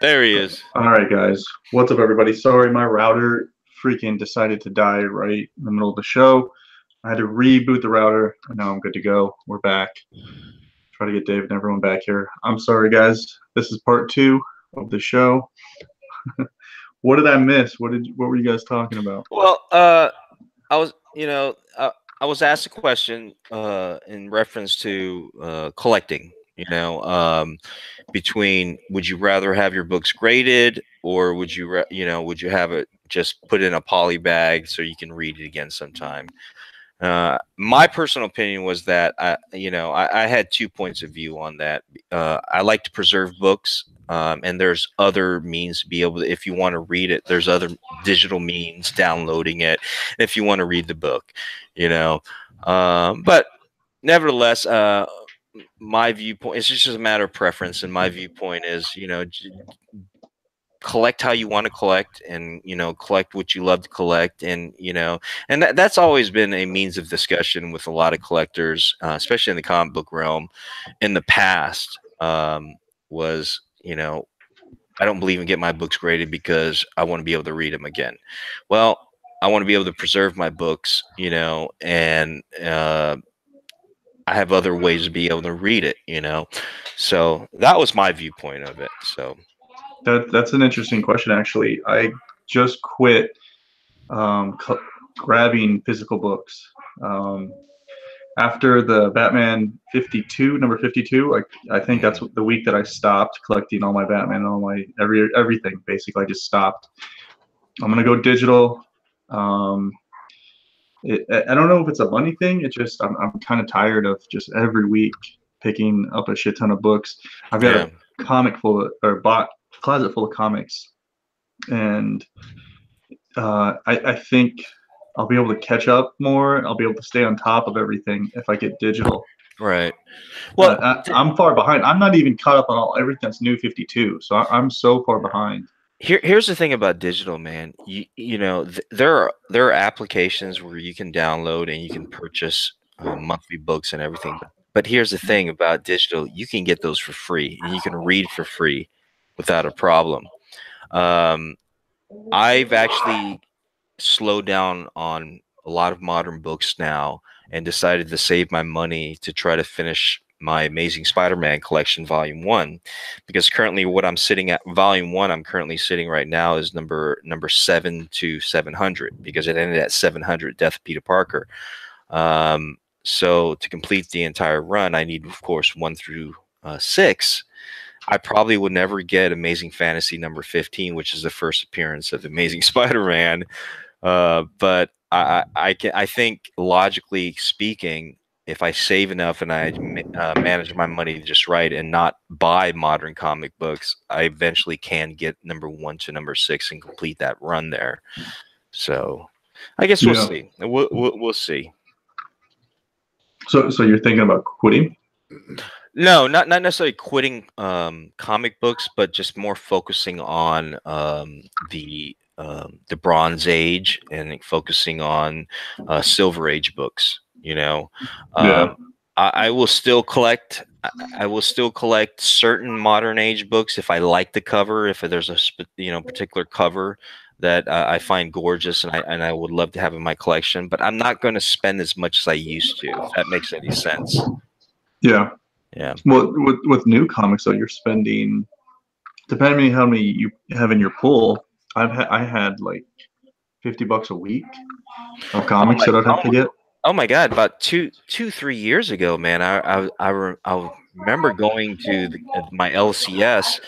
There he is. All right, guys. What's up, everybody? Sorry, my router freaking decided to die right in the middle of the show. I had to reboot the router, and now I'm good to go. We're back. Try to get Dave and everyone back here. I'm sorry, guys. This is part two of the show. What did I miss? What were you guys talking about? Well, I was, I was asked a question in reference to collecting. Between would you rather have your books graded or would you have it just put in a poly bag so you can read it again sometime? My personal opinion was that I had 2 points of view on that. I like to preserve books, and there's other means to be able to, if you want to read it, there's other digital means, downloading it, if you want to read the book, you know. But nevertheless, my viewpoint, it's just a matter of preference, and my viewpoint is, collect how you want to collect, and collect what you love to collect, and that's always been a means of discussion with a lot of collectors, especially in the comic book realm in the past. Was I don't believe in getting my books graded because I want to be able to read them again. Well, I want to be able to preserve my books, and I have other ways to be able to read it, so that was my viewpoint of it. So That's an interesting question, actually. I just quit grabbing physical books. Um, After the Batman 52, number 52, I think that's the week that I stopped collecting all my Batman, all my everything. Basically, I just stopped. I'm gonna go digital. Um, I don't know if it's a money thing. It's just I'm kind of tired of just every week picking up a shit ton of books. I've got yeah. a comic full of, or bot closet full of comics, and I think I'll be able to catch up more. I'll be able to stay on top of everything if I get digital. Right. Well, I'm far behind. I'm not even caught up on everything that's new 52, so I'm so far behind. here's the thing about digital, man. There are applications where you can download and you can purchase monthly books and everything. But here's the thing about digital: you can get those for free, and you can read for free without a problem. Um, I've actually slowed down on a lot of modern books now and decided to save my money to try to finish my Amazing Spider-Man collection volume 1, because currently what I'm sitting at volume 1, I'm currently sitting right now is number 7 to 700, because it ended at 700, Death of Peter Parker. So to complete the entire run, I need, of course, 1 through 6. I probably would never get Amazing Fantasy number 15, which is the first appearance of Amazing Spider-Man. But I think, logically speaking, if I save enough and I manage my money just right and not buy modern comic books, I eventually can get number 1 to number 6 and complete that run there. So I guess we'll see. We'll see. So you're thinking about quitting? No, not necessarily quitting comic books, but just more focusing on the Bronze Age, and focusing on Silver Age books. Yeah. I will still collect. I will still collect certain modern age books if I like the cover. If there's a particular cover that I find gorgeous, and I would love to have in my collection, but I'm not going to spend as much as I used to. If that makes any sense. Yeah. Yeah. Well, with new comics, though, you're spending, depending on how many you have in your pool. I had like $50 a week of Oh comics my, that I'd have to get. oh my God! About 3 years ago, man, I remember going to my LCS.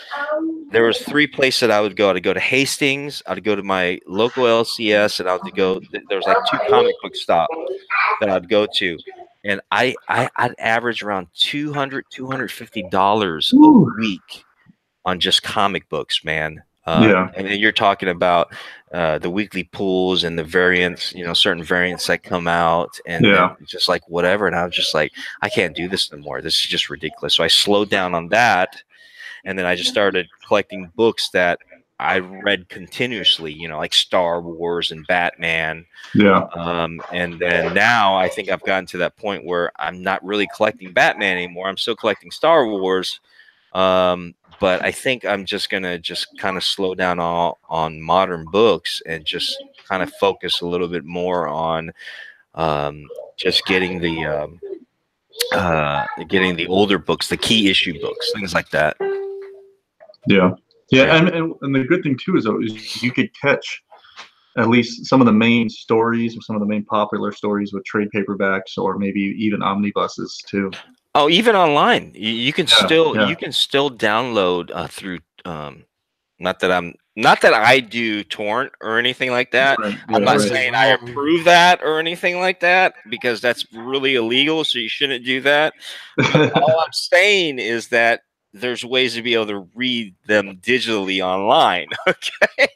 There was 3 places that I would go. I'd go to Hastings, I'd go to my local LCS, and I'd go. There was like 2 comic book stops that I'd go to, and I'd average around $250 a Woo. week on just comic books, man. Yeah. And then you're talking about the weekly pools and the variants, certain variants that come out, and Yeah. just like whatever. And I was just like, I can't do this anymore. This is just ridiculous. So I slowed down on that, and then I just started collecting books that I read continuously, like Star Wars and Batman. Yeah. And then now I think I've gotten to that point where I'm not really collecting Batman anymore. I'm still collecting Star Wars. But I think I'm just gonna kind of slow down on modern books and just kind of focus a little bit more on just getting the older books, the key issue books, things like that. Yeah. Yeah, Yeah. and the good thing too is you could catch at least some of the main stories or some of the main popular stories with trade paperbacks or maybe even omnibuses too. Oh, even online, you can Yeah, still yeah. download through. Not that I do torrent or anything like that. Right, I'm yeah, not right. saying I approve that or anything like that because that's really illegal. So you shouldn't do that. But all I'm saying is that there's ways to be able to read them digitally online. Okay.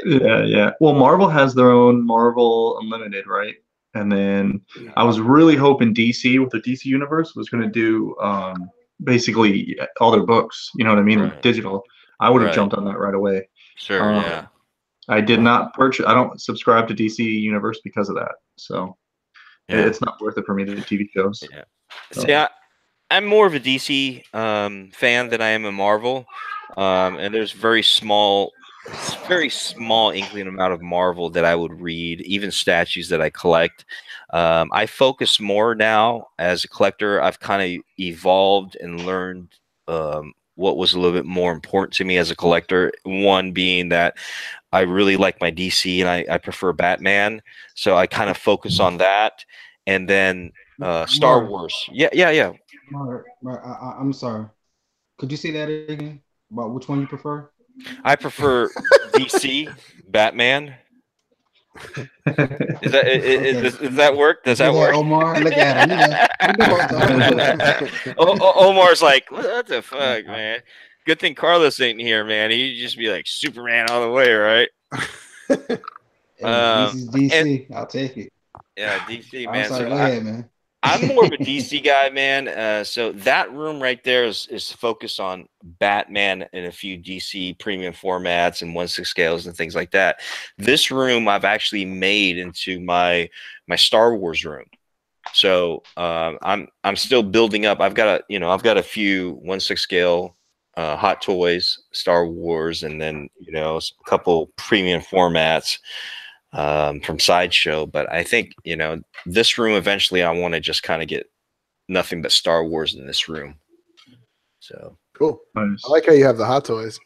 Yeah, yeah. Well, Marvel has their own Marvel Unlimited, right? And then I was really hoping DC with the DC universe was going to do basically all their books. You know what I mean? Right. Digital. I would have Right. jumped on that right away. Sure. Um, Yeah. I did not purchase. I don't subscribe to DC Universe because of that. So Yeah. it's not worth it for me. The TV shows. Yeah. So, See, I'm more of a DC fan than I am a Marvel, and there's very small inkling amount of Marvel that I would read, even statues that I collect. I focus more now as a collector. I've kind of evolved and learned what was a little bit more important to me as a collector. One being that I really like my DC and I prefer Batman, so I kind of focus on that, and then Star Mark, Wars. Yeah, yeah, yeah. Mark, I'm sorry. Could you say that again about which one you prefer? I prefer DC, Batman. Is that Okay. does that work? Does that Look at work? Omar. Look at him. Omar's like, what the fuck, man? Good thing Carlos ain't here, man. He'd just be like Superman all the way, right? Hey, this is DC. And I'll take it. yeah, DC, I'm man. sorry. So Go ahead, man. I'm more of a DC guy, man. So that room right there is focused on Batman and a few DC premium formats and 1/6 scales and things like that. This room I've actually made into my Star Wars room. So I'm still building up. I've got a few 1/6 scale Hot Toys, Star Wars, and then a couple premium formats from Sideshow. But I think this room eventually I want to just kind of get nothing but Star Wars in this room. So cool. Nice. I like how you have the Hot Toys.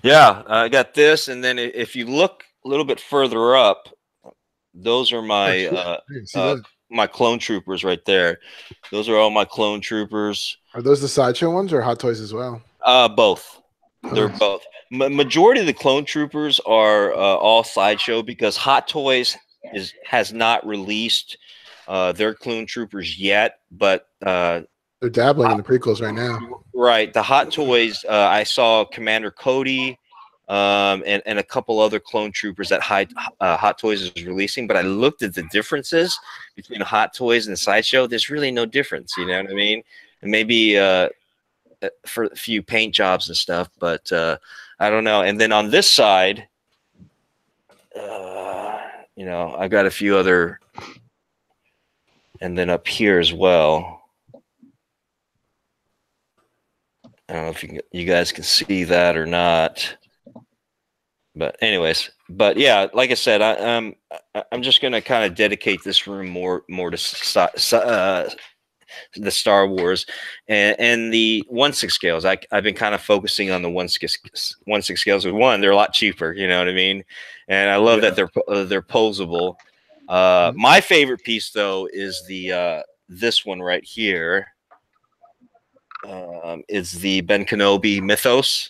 Yeah, I got this, and then if you look a little bit further up, those are my my clone troopers right there. Those are all my clone troopers. Are those the Sideshow ones or Hot Toys as well? Both. They're both. Majority of the clone troopers are all Sideshow because Hot Toys has not released their clone troopers yet, but they're dabbling in the prequels right now. Right. The Hot Toys, I saw Commander Cody and a couple other clone troopers that Hot Toys is releasing, but I looked at the differences between Hot Toys and Sideshow. There's really no difference, you know what I mean? And maybe for a few paint jobs and stuff, but I don't know. And then on this side, I've got a few other, and then up here as well. I don't know if you guys can see that or not, but anyways, yeah, like I said, I'm just gonna kind of dedicate this room more to the Star Wars and the 1/6 scales. I've been kind of focusing on the 1/6 scales. One, they're a lot cheaper, you know what I mean, and I love that they're posable. My favorite piece though is the this one right here. Is the Ben Kenobi Mythos.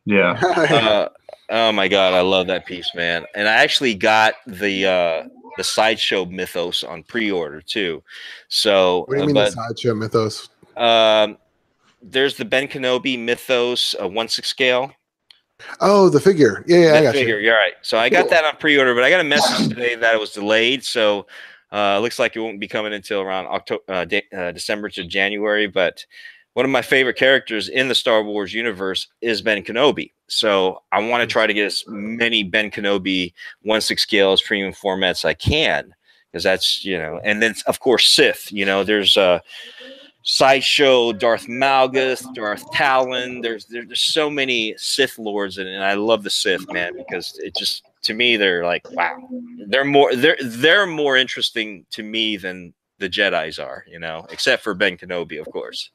Yeah. Oh my god, I love that piece, man. And I actually got the Sideshow Mythos on pre-order too. So what do you mean the Sideshow Mythos? There's the Ben Kenobi Mythos 1/6 scale. Oh, the figure. Yeah, I got figure. You're right. So I got that on pre-order, but I got a message today that it was delayed. So looks like it won't be coming until around December to January. But one of my favorite characters in the Star Wars universe is Ben Kenobi. So I want to try to get as many Ben Kenobi 1/6 scales premium formats I can, because that's, and then of course Sith, there's Sideshow, Darth Malgus, Darth Talon. There's so many Sith lords, and I love the Sith, man, because it just, to me, they're like, wow, they're more interesting to me than the Jedis are, you know, except for Ben Kenobi, of course.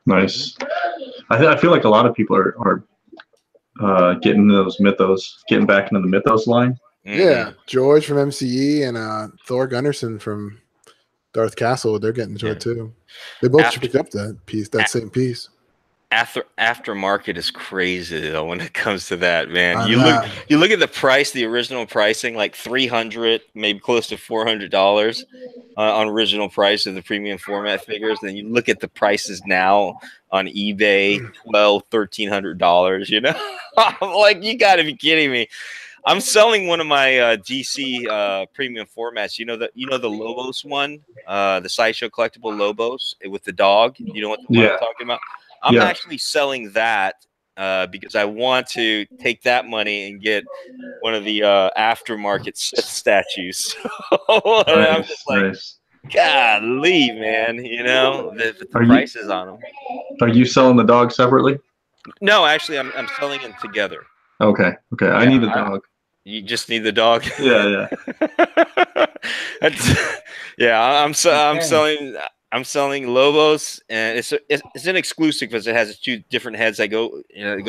Nice. I feel like a lot of people are getting into those mythos, getting back into the mythos line. Yeah, George from MCE and Thor Gunnarsson from Darth Castle, they're getting into it too. They both picked up that same piece. Aftermarket is crazy though when it comes to that, man. You look at the price, the original pricing, like $300, maybe close to $400 on original price of the premium format figures. Then you look at the prices now on eBay, $1,300. You know, I'm like, you got to be kidding me. I'm selling one of my DC premium formats. You know the Lobos one, the Sideshow collectible Lobos with the dog. You know what the one I'm talking about? I'm actually selling that because I want to take that money and get one of the aftermarket Sith statues. I'm just like, golly, man, you know, the prices on them. Are you selling the dog separately? No, actually, I'm selling them together. Okay. Yeah, I need the dog. You just need the dog. Yeah. I'm selling Lobos, and it's an exclusive because it has 2 different heads that go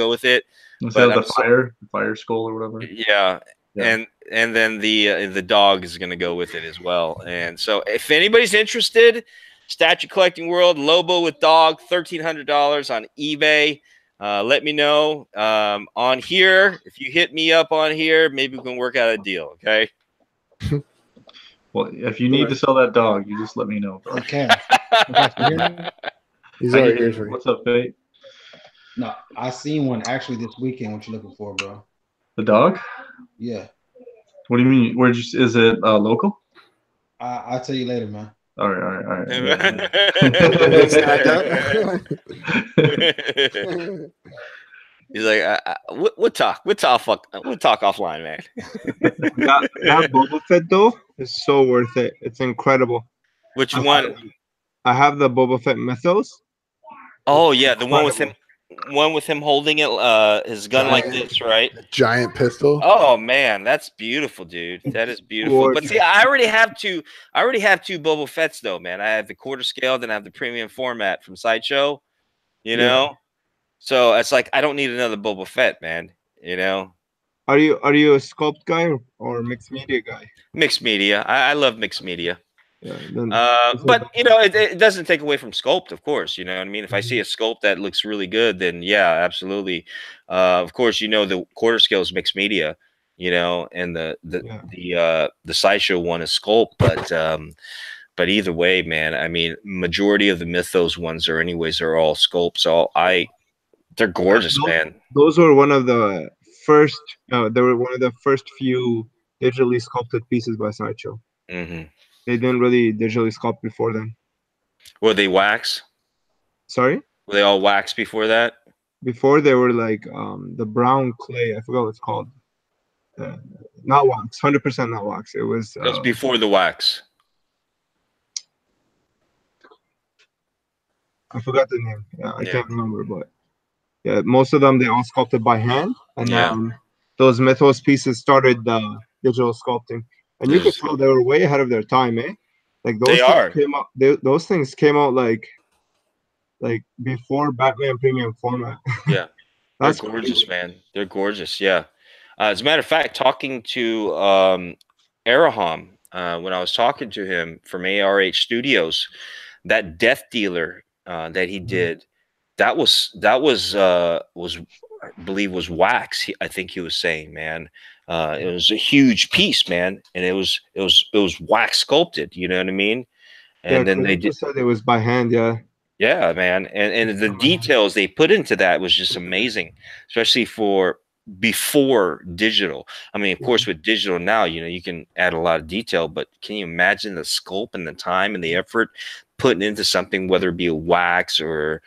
with it. Is that the fire skull or whatever? Yeah. And then the dog is going to go with it as well. And so if anybody's interested, Statue Collecting World Lobo with dog, $1,300 on eBay. Let me know on here. If you hit me up on here, maybe we can work out a deal. Okay. Well, if you need to sell that dog, you just let me know, bro. Okay. He's already here for you. What's up, Fate? No, I seen one actually this weekend. What you looking for, bro? The dog? Yeah. What do you mean? Is it local? I'll tell you later, man. All right. He's like, we'll talk offline, man. That Boba Fett though is so worth it. It's incredible. Which one? I have the Boba Fett Mythos. Oh yeah, the one with him holding it, his gun like this, right? Giant pistol. Oh man, that's beautiful, dude. That is beautiful. But see, I already have two Boba Fetts though, man. I have the quarter scale, then I have the premium format from Sideshow. You know, so it's like I don't need another Boba Fett, man. You know. Are you a sculpt guy or mixed media guy? Mixed media. I love mixed media. Yeah, but you know, it doesn't take away from sculpt, of course. You know what I mean? If I see a sculpt that looks really good, then yeah, absolutely. Of course, you know, the quarter scale is mixed media, you know, and the Sideshow one is sculpt, but either way, man, I mean, majority of the Mythos ones are all sculpt. So they're gorgeous, man. Those were one of the first. They were one of the first few digitally sculpted pieces by Sideshow. They didn't really digitally sculpt before then. Were they wax? Sorry? Were they all wax before that? Before they were like the brown clay. I forgot what it's called. Not wax. 100% not wax. It was before the wax. I forgot the name. Yeah, I can't remember, but yeah, most of them they all sculpted by hand, and those Mythos pieces started the digital sculpting. And you could tell they were way ahead of their time, eh? Like those things came out like before Batman Premium format. Yeah, that's gorgeous, man. They're gorgeous. Yeah. As a matter of fact, talking to Araham, when I was talking to him from ARH Studios, that Death Dealer that he did, that was I believe was wax. I think he was saying, man. It was a huge piece, man, and it was wax sculpted. You know what I mean? And then they said it was by hand, yeah, man, and the details they put into that was just amazing, especially for before digital. I mean, of course, with digital now, you know, you can add a lot of detail, but can you imagine the sculpt and the time and the effort putting into something, whether it be a wax or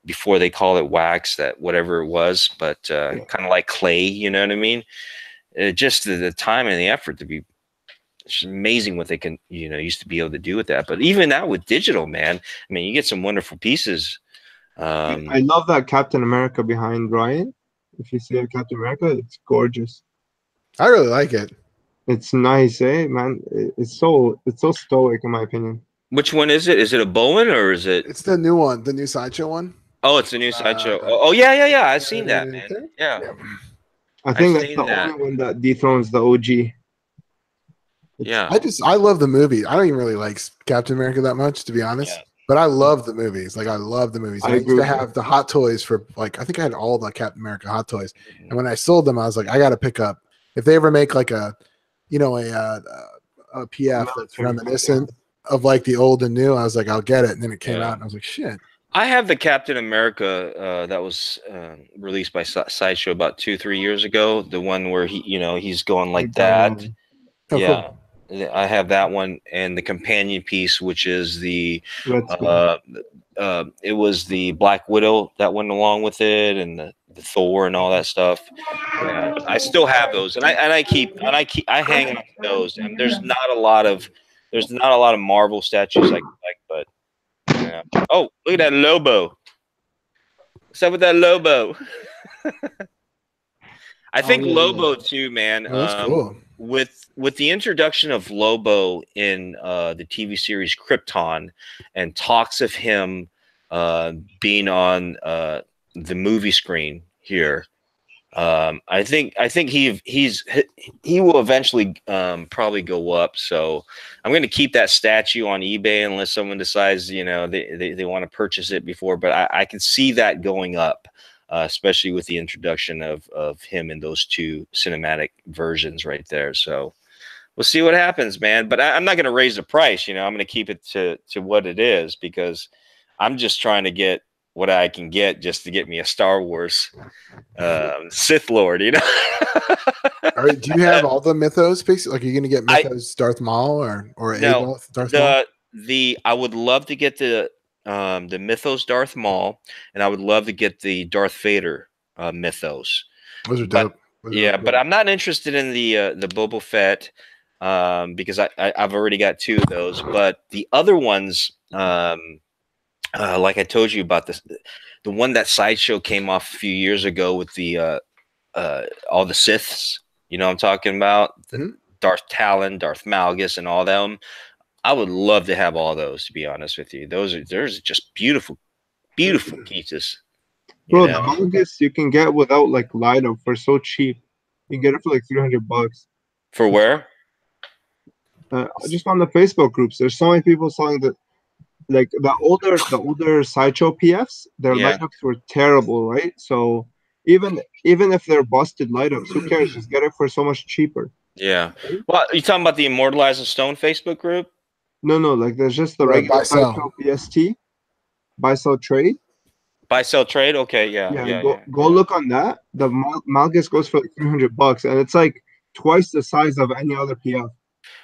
before they call it wax, that whatever it was, but kind of like clay, you know what I mean? Just the time and the effort to be It's amazing what they can, used to be able to do with that. But even now with digital, man, I mean, you get some wonderful pieces. I love that Captain America behind Ryan. If you see a Captain America, it's gorgeous. I really like it. It's nice, man? It's so stoic in my opinion. Which one is it? Is it a Bowen or is it? It's the new one, the new Sideshow one. Oh, it's a new Sideshow. Oh, yeah. I've seen that, man. Yeah. I think that's the only one that dethrones the OG. Yeah. I love the movie. I don't even really like Captain America that much, to be honest. Yeah. But I love the movies. Like I love the movies. I used to have the Hot Toys for I think I had all the Captain America Hot Toys. And when I sold them, I was like, I got to pick up if they ever make like a PF that's reminiscent of like the old and new. I was like, I'll get it. And then it came out, and I was like, shit. I have the Captain America that was released by Sideshow about 2-3 years ago. The one where he's going like that. Oh, yeah. Cool. I have that one, and the companion piece, which is the it was the Black Widow that went along with it, and the Thor and all that stuff. Yeah, I still have those, and I hang on to those. And there's not a lot of Marvel statues I like, but yeah. Oh, look at that Lobo! What's up with that Lobo? I think Lobo too, man. Oh, that's cool. With the introduction of Lobo in the TV series Krypton, and talks of him being on the movie screen here, I think he will eventually probably go up. So I'm going to keep that statue on eBay unless someone decides they want to purchase it before. But I can see that going up. Especially with the introduction of him in those two cinematic versions right there. So we'll see what happens, man. But I'm not going to raise the price. I'm going to keep it to what it is, because I'm just trying to get what I can get just to get me a Star Wars Sith Lord, Do you have all the Mythos pieces? Like, are you going to get Mythos Darth Maul or no, Darth Maul? I would love to get the Mythos Darth Maul, and I would love to get the Darth Vader Mythos. Those are dope. But I'm not interested in the Boba Fett because I've already got 2 of those. But the other ones, like I told you about the one that Sideshow came off a few years ago with the all the Siths. You know what I'm talking about? Darth Talon, Darth Malgus, and all them. I would love to have all those, to be honest with you. Those are just beautiful pieces. Bro, the Malgus you can get without like Lido for so cheap. You can get it for like $300. For where? Just on the Facebook groups. There's so many people selling the older Sideshow PFs. Their light ups were terrible, right? So even if they're busted light ups, who cares? Just get it for so much cheaper. Yeah. Well, are you talking about the Immortalized Stone Facebook group? No, like there's just the regular Sideshow PST, buy sell trade. Buy sell trade, okay, yeah. Go look on that. The Malgus goes for like $300, and it's like twice the size of any other PF.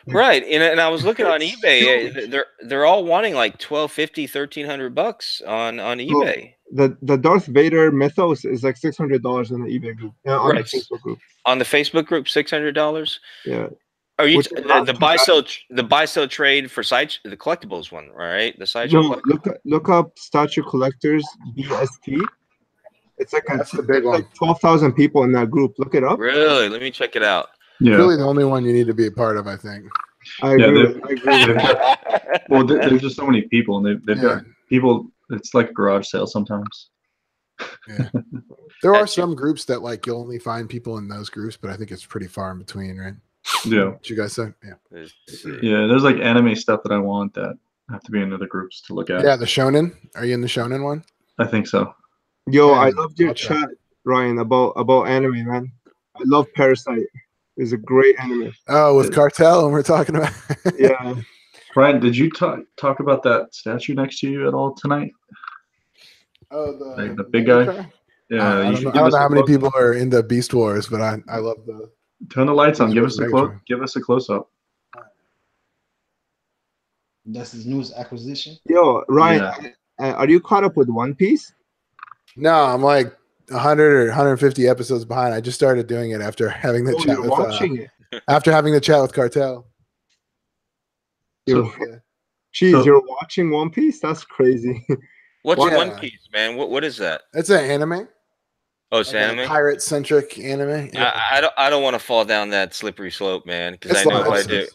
Right, and I was looking on eBay. They're all wanting like $1,250, $1,300 on eBay. The Darth Vader Mythos is like $600 in the eBay group. On the Facebook group. On the Facebook group, $600. Yeah. Are you the buy sell trade for the collectibles one, right? The Sideshow. No, look up Statue Collectors BST. It's like that's the big one. Like 12,000 people in that group. Look it up. Really? Let me check it out. Yeah. Really, the only one you need to be a part of, I think. I agree. Well, there's just so many people, and they've got people. It's like a garage sale sometimes. Yeah. There are some groups that like you'll only find people in those groups, but I think it's pretty far in between, right? Yeah. What you guys say? Yeah. Yeah, there's like anime stuff that I want that have to be in other groups to look at. Yeah, the Shonen. Are you in the Shonen one? I think so. Yo, I loved your chat, Ryan, about anime, man. I love Parasite. It's a great anime. Oh, with Cartel, and we're talking about. Yeah. Ryan, did you talk about that statue next to you at all tonight? Oh, the big guy. Yeah, I don't know how many people are into Beast Wars, but I love the. Turn the lights on. Give us a close up. That's his newest acquisition. Yo, Ryan, are you caught up with One Piece? No, I'm like 100 or 150 episodes behind. I just started doing it after having the chat with watching it. After having the chat with Cartel. You're watching One Piece? That's crazy. What's One Piece, man? What is that? It's an anime. Oh, it's anime. Pirate centric anime. Yeah. I don't want to fall down that slippery slope, man. Because I know if I do,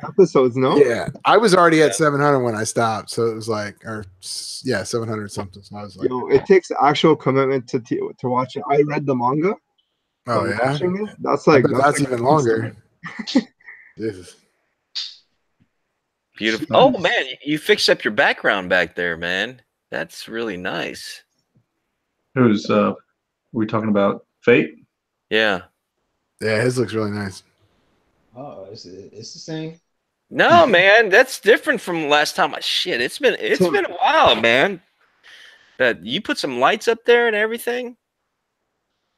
episodes. No. Yeah, I was already at 700 when I stopped, so it was like, 700 something. So I was like, it takes actual commitment to watch it. I read the manga. Oh yeah, that's like even longer. Jesus. Beautiful. Oh man, you fixed up your background back there, man. That's really nice. Who's we talking about? Fate? Yeah. Yeah, his looks really nice. Oh, it's the same. No, man, that's different from last time. It's been a while, man. That you put some lights up there and everything.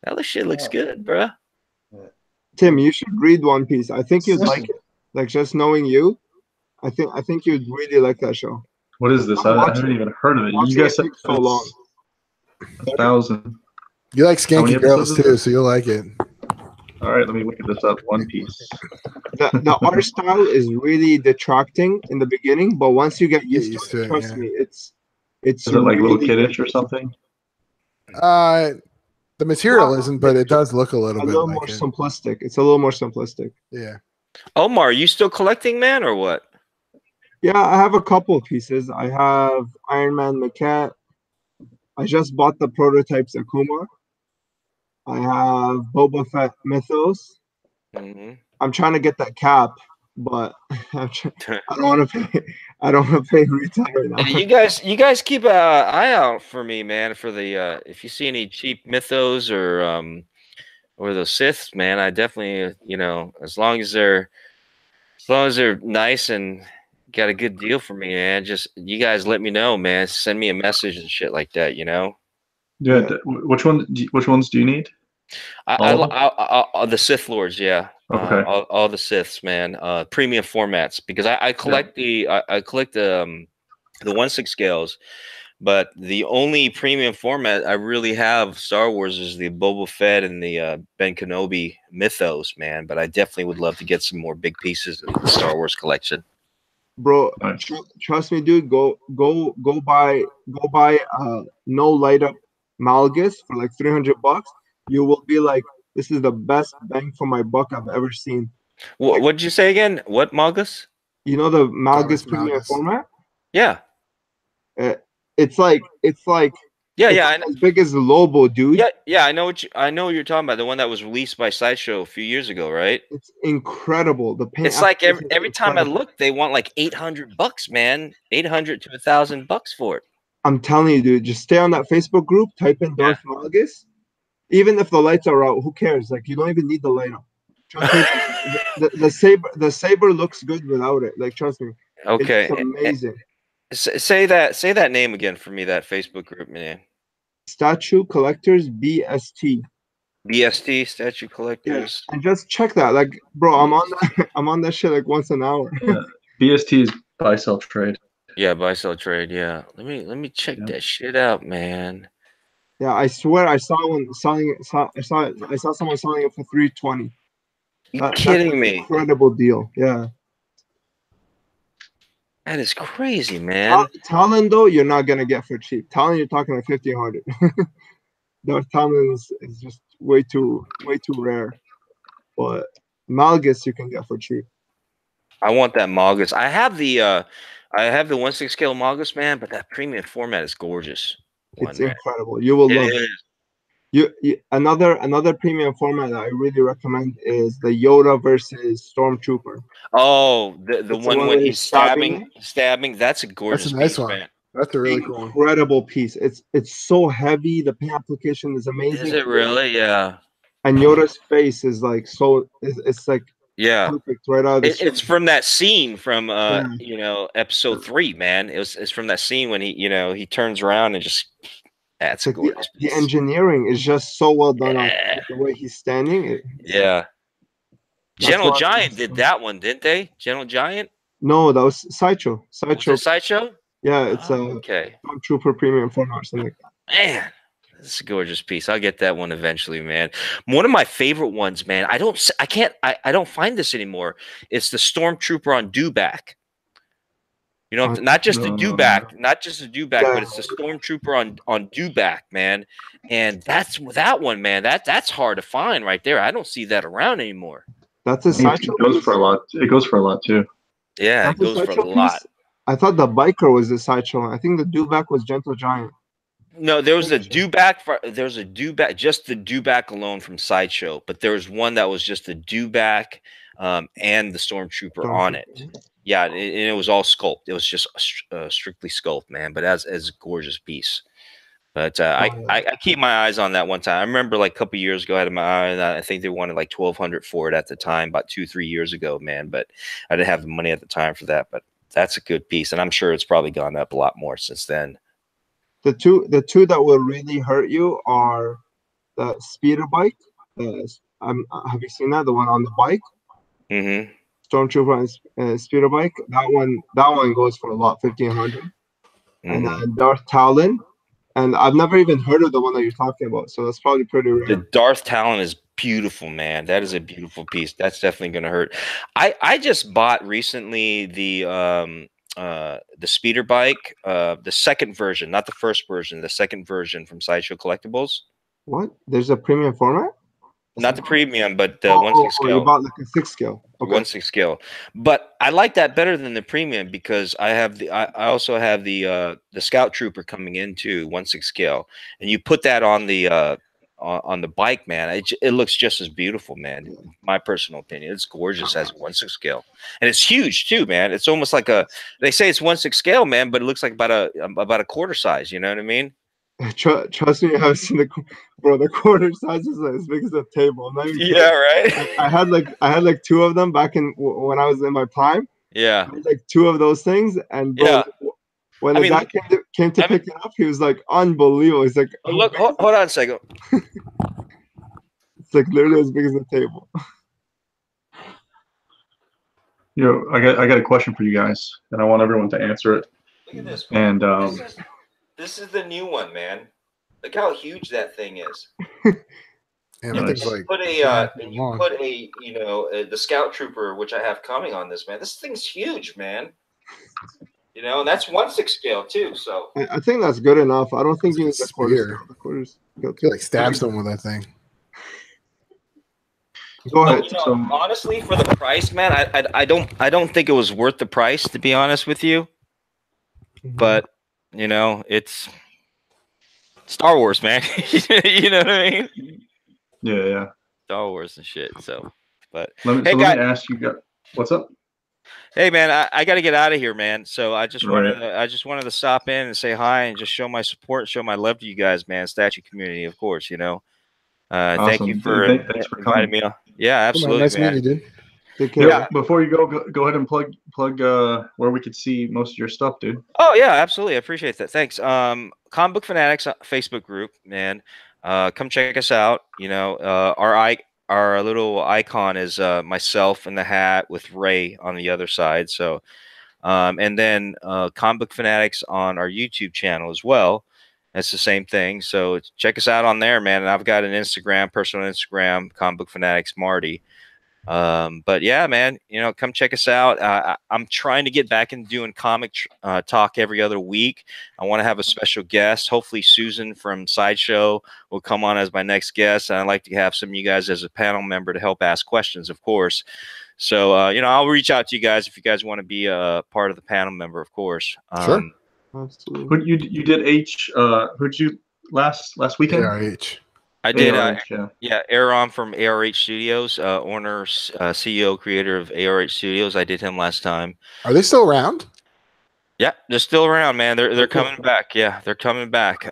That shit looks good, bro. Tim, you should read One Piece. I think you'd like it. Like, just knowing you, I think you'd really like that show. What is this? I haven't even heard of it. You guys said so long. 1,000. You like skanky girls too, so you'll like it. All right, let me look at this up. One Piece. The art style is really detracting in the beginning, but once you get used to it, trust me, it's. Is it like really, little kiddish or something? The material isn't, but it does look a little more simplistic. It's a little more simplistic. Yeah. Omar, are you still collecting, man, or what? Yeah, I have a couple of pieces. I have Iron Man maquette. I just bought the prototypes Akuma. I have Boba Fett Mythos. I'm trying to get that cap, but I don't want to pay. I don't want to pay retail right now. You guys keep an eye out for me, man. For the if you see any cheap Mythos or the Siths, man, I definitely as long as they're nice and got a good deal for me, man. Just you guys let me know, man. Send me a message and shit like that, Yeah. Which ones do you need? The Sith Lords, yeah. Okay. All the Siths, man. Premium formats, because I collect the 1/6 scales, but the only premium format I really have Star Wars is the Boba Fett and the Ben Kenobi Mythos, man. But I definitely would love to get some more big pieces of the Star Wars collection. Bro, trust me, dude. Go buy no light up Malgus for like $300. You will be like, this is the best bang for my buck I've ever seen. What did you say again? What Malgus? You know the Malgus premium format? Yeah. It's like yeah, as big as the Lobo, dude. Yeah, I know what you're talking about. The one that was released by Sideshow a few years ago, right? It's incredible. The paint. It's like every time I look, they want like $800, man. $800 to $1,000 for it. I'm telling you, dude. Just stay on that Facebook group. Type in Darth Malgus. Even if the lights are out, who cares? Like, you don't even need the light up. Trust me, the saber looks good without it. Like, trust me. Okay. It's amazing. Say that name again for me. That Facebook group, man. Statue Collectors BST. BST Statue Collectors. Yeah. And just check that. Like, bro, I'm on that shit like once an hour. Yeah. BST is buy sell trade. Yeah, buy sell trade. Yeah. Let me check that shit out, man. Yeah, I swear I saw one selling it. I saw someone selling it for $320. You kidding me? Incredible deal. Yeah. That is crazy, man. Talon though, you're not gonna get for cheap. Talon, you're talking like 1,500. Darth Talon is just way too rare. But Malgus you can get for cheap. I want that Malgus. I have the 1/6 scale Malgus, man, but that premium format is gorgeous. It's incredible. You will love it. Another premium format that I really recommend is the Yoda versus Stormtrooper. Oh, the one when he's stabbing. That's a gorgeous. That's a nice piece, one. Man. That's a really cool, incredible piece. It's so heavy. The paint application is amazing. Is it really? Yeah. And Yoda's face is like so. It's like perfect right out. It's from that scene from episode 3, man. It's from that scene when he turns around and just. That's like the engineering is just so well done on the way he's standing. General Giant did that one, didn't they? General Giant? No, that was Sideshow. Was it Sideshow? Yeah, it's okay. Stormtrooper premium format or something like that. Man, It's a gorgeous piece. I'll get that one eventually, man. One of my favorite ones, man. I don't find this anymore. It's the Stormtrooper on Dewback. You know, not just the Dewback, but it's the Stormtrooper on Dewback, man. And that one, man. That's hard to find right there. I don't see that around anymore. That's a sideshow. It goes for a lot. It goes for a lot too. Yeah, it goes for a lot. I thought the biker was the sideshow. I think the Dewback was Gentle Giant. No, there was a Dewback. There's a Dewback, just the Dewback alone from Sideshow. But there was one that was just the Dewback and the Stormtrooper on it. Yeah, and it was all sculpt. It was just strictly sculpt, man. But as a gorgeous piece. But I keep my eyes on that one time. I remember like a couple years ago, I had my eye on that. I think they wanted like $1,200 for it at the time, about 2-3 years ago, man. But I didn't have the money at the time for that. But that's a good piece, and I'm sure it's probably gone up a lot more since then. The two that will really hurt you are the speeder bike. Have you seen that? The one on the bike? Mm-hmm. Stormtrooper and speeder bike. That one goes for a lot, 1,500. Mm-hmm. And then Darth Talon. And I've never even heard of the one that you're talking about, so that's probably pretty rare. The Darth Talon is beautiful, man. That is a beautiful piece. That's definitely going to hurt. I just bought recently the speeder bike, the second version, not the first version, the second version from Sideshow Collectibles. What? There's a premium format? Not the premium, but the 1/6 scale. You bought like a 6 scale. Okay. 1/6 scale. But I like that better than the premium because I also have the Scout Trooper coming in too, 1/6 scale, and you put that on the bike, man. It looks just as beautiful, man. My personal opinion, it's gorgeous as a 1/6 scale, and it's huge too, man. It's almost like they say it's 1/6 scale, man, but it looks like about a quarter size. You know what I mean? Trust me, I've seen the quarter size is as big as a table. Yeah, right. I had like 2 of them back when I was in my prime. Yeah, I had like 2 of those things, and when the guy came to pick it up, he was like, unbelievable. He's like, look, hold on a second. It's like literally as big as a table. I got a question for you guys, and I want everyone to answer it. Look at this. And this is the new one, man. Look how huge that thing is. And you put a the Scout Trooper, which I have coming on this, man. This thing's huge, man. You know, and that's 1/6 scale too. So I think that's good enough. I don't think you need the quarters. You like stab someone with that thing. Go ahead. Honestly, for the price, man, I don't think it was worth the price, to be honest with you. But it's Star Wars, man. You know what I mean? Yeah. Star Wars and shit. So, but let me ask you guys, what's up? Hey, man, I got to get out of here, man. So I just wanted to stop in and say hi and just show my support, show my love to you guys, man. Statue community, of course. Awesome. Thank you for inviting me on. Yeah, absolutely, nice man. meeting you, dude. Yeah, before you go ahead and plug where we could see most of your stuff, dude. Oh yeah, absolutely. I appreciate that. Thanks. Comic Book Fanatics Facebook group, man. Come check us out. Our little icon is myself in the hat with Ray on the other side. So, and then Comic Book Fanatics on our YouTube channel as well. That's the same thing. So check us out on there, man. And I've got an personal Instagram, Comic Book Fanatics Marty. But yeah, man, come check us out. I'm trying to get back into doing comic talk every other week. I want to have a special guest. Hopefully Susan from Sideshow will come on as my next guest. And I'd like to have some of you guys as a panel member to help ask questions, of course. So, I'll reach out to you guys if you guys want to be a part of the panel member, of course. Sure. Absolutely. You did H, who'd you last weekend? ARH. I did, Aaron from ARH Studios, owner, CEO, creator of ARH Studios. I did him last time. Are they still around? Yeah, they're still around, man. They're coming back. Yeah, they're coming back.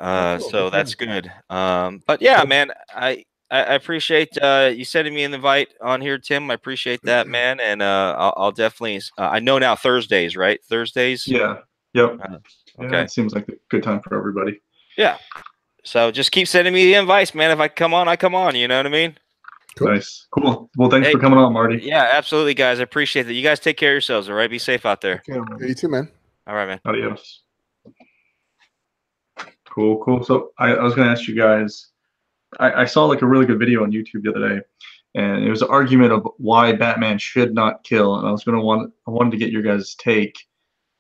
So that's good. But yeah, man, I appreciate you sending me an invite on here, Tim. I appreciate that, man. And I'll definitely. I know now Thursdays, right? Thursdays. Yeah. Yep. Okay. Yeah, it seems like a good time for everybody. Yeah. So just keep sending me the invites, man. If I come on, I come on. You know what I mean? Cool. Nice. Cool. Well, thanks for coming on, Marty. Yeah, absolutely, guys. I appreciate that. You guys take care of yourselves, all right? Be safe out there. Yeah, you too, man. All right, man. Adios. Cool. So I was going to ask you guys. I saw like a really good video on YouTube the other day, and it was an argument of why Batman should not kill. And I wanted to get your guys' take,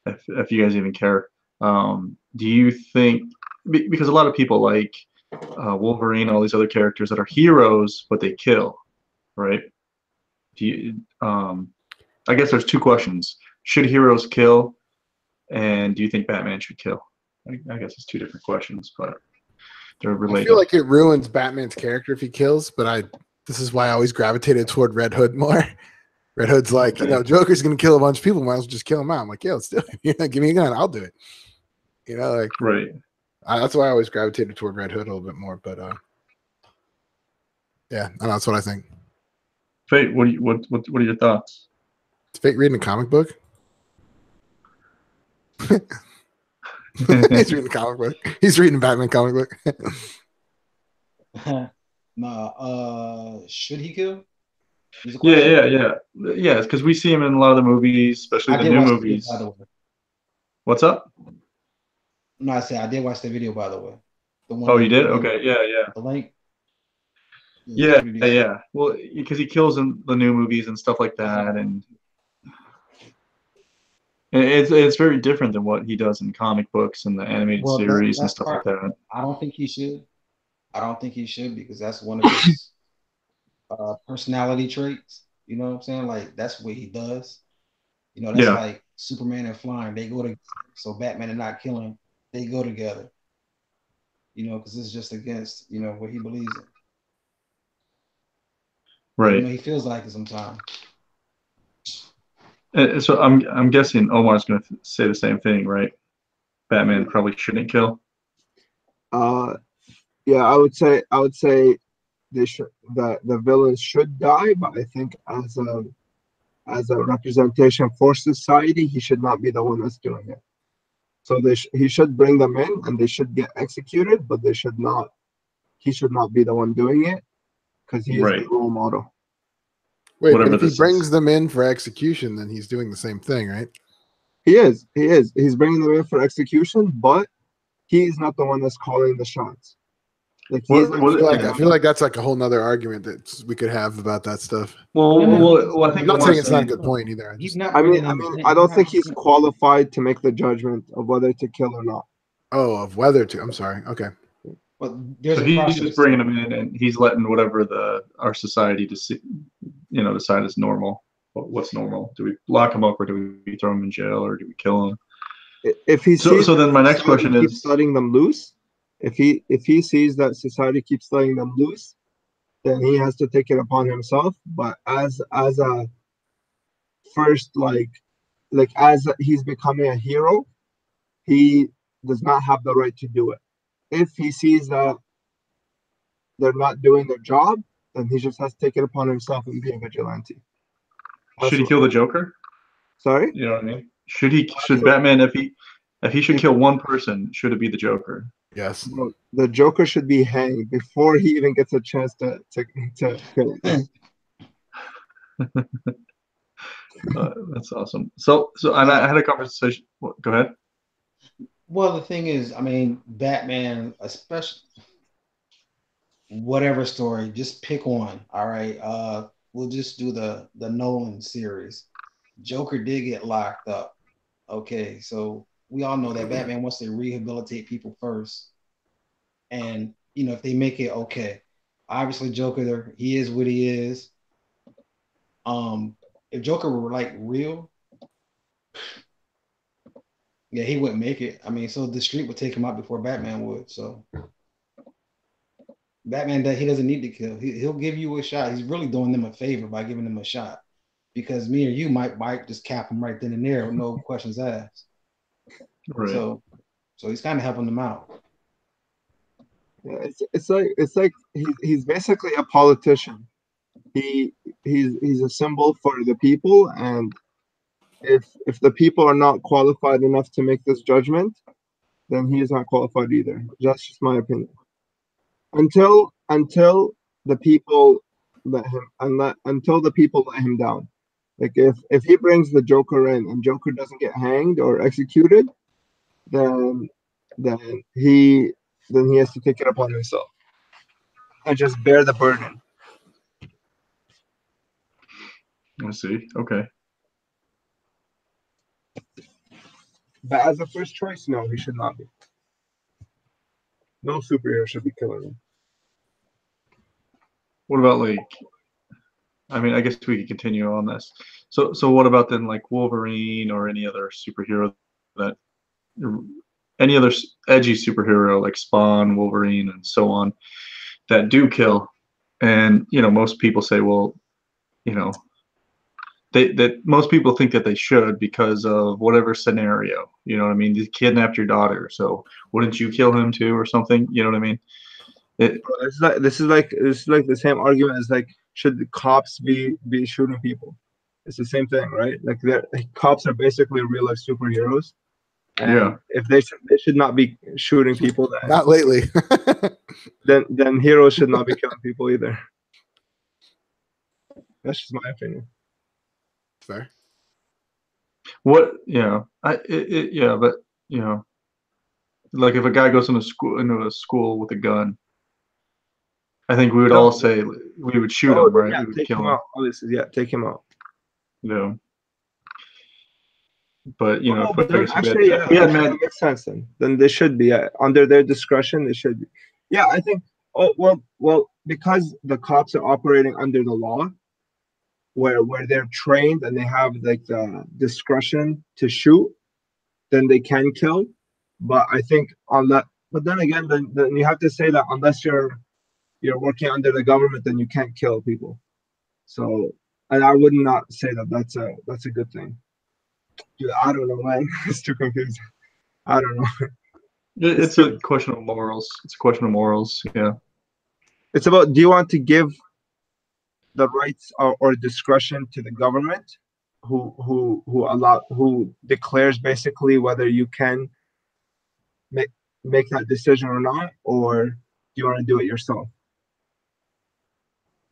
if you guys even care. Do you think, because a lot of people like Wolverine, all these other characters that are heroes, but they kill, right? Do you, I guess there's two questions. Should heroes kill? And do you think Batman should kill? I guess it's two different questions, but they're related. I feel like it ruins Batman's character if he kills, but this is why I always gravitated toward Red Hood more. Red Hood's like, Joker's gonna kill a bunch of people, might as well just kill him out. I'm like, yeah, let's do it. Give me a gun, I'll do it. Like right. That's why I always gravitated toward Red Hood a little bit more. But yeah, that's what I think. Fate, what are your thoughts? Is Fate reading a comic book? He's reading a comic book. He's reading a Batman comic book. Should he kill? Yeah. It's because we see him in a lot of the movies, especially the new movies. By the way. What's up? No, I said I did watch the video, by the way. The one. Oh, you did? Okay, yeah. The link. Yeah. Well, because he kills in the new movies and stuff like that, and it's very different than what he does in comic books and the animated series and stuff like that. I don't think he should. Because that's one of his personality traits. You know what I'm saying? Like that's what he does. That's like Superman and flying. They go together. So Batman and not killing, they go together. Because it's just against what he believes in. Right. He feels like it sometimes. So I'm guessing Omar's going to say the same thing, right? Batman probably shouldn't kill. Yeah, I would say they should. The villains should die, but I think as a representation for society, he should not be the one that's doing it. So he should bring them in, and they should get executed, but he should not be the one doing it, because he is the role model. Wait, but if he brings them in for execution, then he's doing the same thing, right? He is. He's bringing them in for execution, but he's not the one that's calling the shots. I feel like that's like a whole nother argument that we could have about that stuff. Well, I think I'm not saying it's not a good point either. I don't think he's qualified to make the judgment of whether to kill or not. Oh, of whether to. I'm sorry. Okay. But so he's just bringing them in, and he's letting whatever our society decide is normal. What's normal? Do we lock him up, or do we throw him in jail, or do we kill him? If he so then my next question is: keeps letting them loose. If he sees that society keeps letting them loose, then he has to take it upon himself. But as a first as he's becoming a hero, he does not have the right to do it. If he sees that they're not doing their job, then he just has to take it upon himself and be a vigilante. Should he kill the Joker? Sorry? You know what I mean? Should Batman, if he should kill one person, should it be the Joker? Yes. Well, the Joker should be hanged before he even gets a chance to kill him. That's awesome. So and I had a conversation. Go ahead. Well, the thing is, Batman, especially whatever story, just pick one. All right. We'll just do the Nolan series. Joker did get locked up. Okay, so we all know that Batman wants to rehabilitate people first. And if they make it okay. Obviously Joker, he is what he is. If Joker were like real, yeah, he wouldn't make it. So the street would take him out before Batman would. So Batman, he doesn't need to kill. He'll give you a shot. He's really doing them a favor by giving them a shot, because me or you might just cap him right then and there with no questions asked. Right. So he's kind of helping them out. Yeah, it's like he's basically a politician. He's a symbol for the people, and if the people are not qualified enough to make this judgment, then he is not qualified either. That's just my opinion. Until the people let him down. Like if he brings the Joker in and Joker doesn't get hanged or executed, then he then he has to take it upon himself and just bear the burden. I see. Okay. But as a first choice, no, he should not be. No superhero should be killing him. What about like? I mean, I guess we could continue on this. So what about then like Wolverine or any other superhero that, any other edgy superhero like Spawn, Wolverine, and so on that do kill? And most people say, well, that most people think that they should because of whatever scenario. You know what I mean? They kidnapped your daughter, so wouldn't you kill him too or something? You know what I mean? This is like the same argument as like, should the cops be shooting people? It's the same thing, right? Like cops are basically real life superheroes. And yeah. If they should not be shooting people, then, not lately. then heroes should not be killing people either. That's just my opinion. Fair. What? Yeah. But like if a guy goes into a school with a gun, I think we would all say we would shoot him, right? Yeah, we would take kill him him. out. Yeah, take him out. Yeah. But that makes sense then. Then they should be under their discretion. They should be. Yeah, I think. Oh well, because the cops are operating under the law, where they're trained and they have like the discretion to shoot, then they can kill. But I think but then again, then you have to say that unless you're working under the government, then you can't kill people. So, and I would not say that that's a good thing. Dude, I don't know, man. It's too confusing. I don't know. It's a question of morals. It's a question of morals. Yeah. It's about, do you want to give the rights or discretion to the government, who declares basically whether you can make that decision or not, or do you want to do it yourself?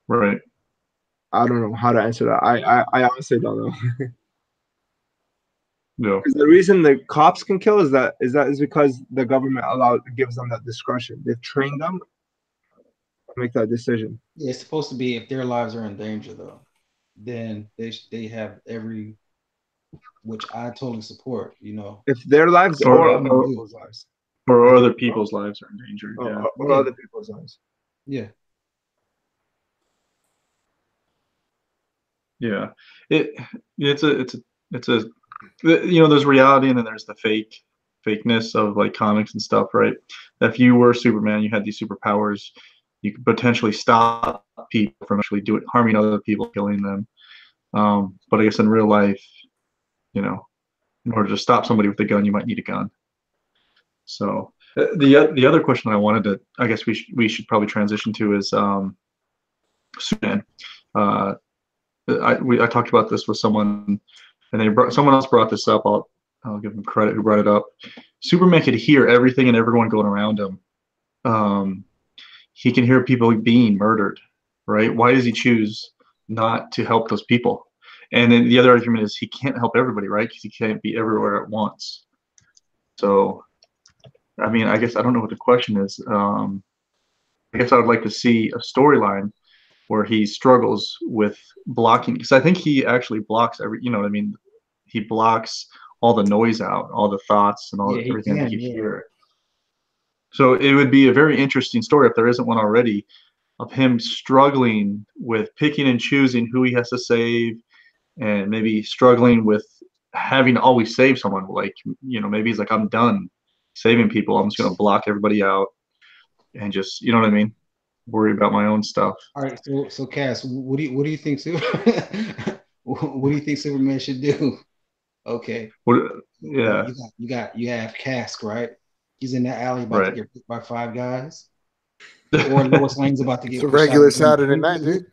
Right. I don't know how to answer that. I honestly don't know. No. The reason the cops can kill is because the government gives them that discretion. They've trained them to make that decision. Yeah, it's supposed to be if their lives are in danger, though, then they have every, which I totally support. If their lives or other people's lives, or other people's lives are in danger, or other people's lives. Yeah. Yeah. It's a there's reality and then there's the fakeness of like comics and stuff, right? If you were Superman, you had these superpowers, you could potentially stop people from actually harming other people, killing them. But I guess in real life, in order to stop somebody with a gun, you might need a gun. So the other question I wanted to, I guess we should probably transition to is Superman. I talked about this with someone, and someone else brought this up. I'll give him credit who brought it up. Superman could hear everything and everyone going around him. He can hear people being murdered, right? Why does he choose not to help those people? And then the other argument is he can't help everybody, right? Because he can't be everywhere at once. So, I mean, I guess I don't know what the question is. I guess I would like to see a storyline where he struggles with blocking, because I think he actually blocks he blocks all the noise out, all the thoughts and everything that you hear. So it would be a very interesting story, if there isn't one already, of him struggling with picking and choosing who he has to save, and maybe struggling with having to always save someone. Like, maybe he's like, I'm done saving people. I'm just going to block everybody out and just, you know what I mean? Worry about my own stuff. All right, so Cass, what do you think? What do you think Superman should do? Okay. Yeah. You have Cask, right? He's in that alley about to get hit by 5 guys. Or Lois Lane's about to get. It's a regular Saturday night, dude.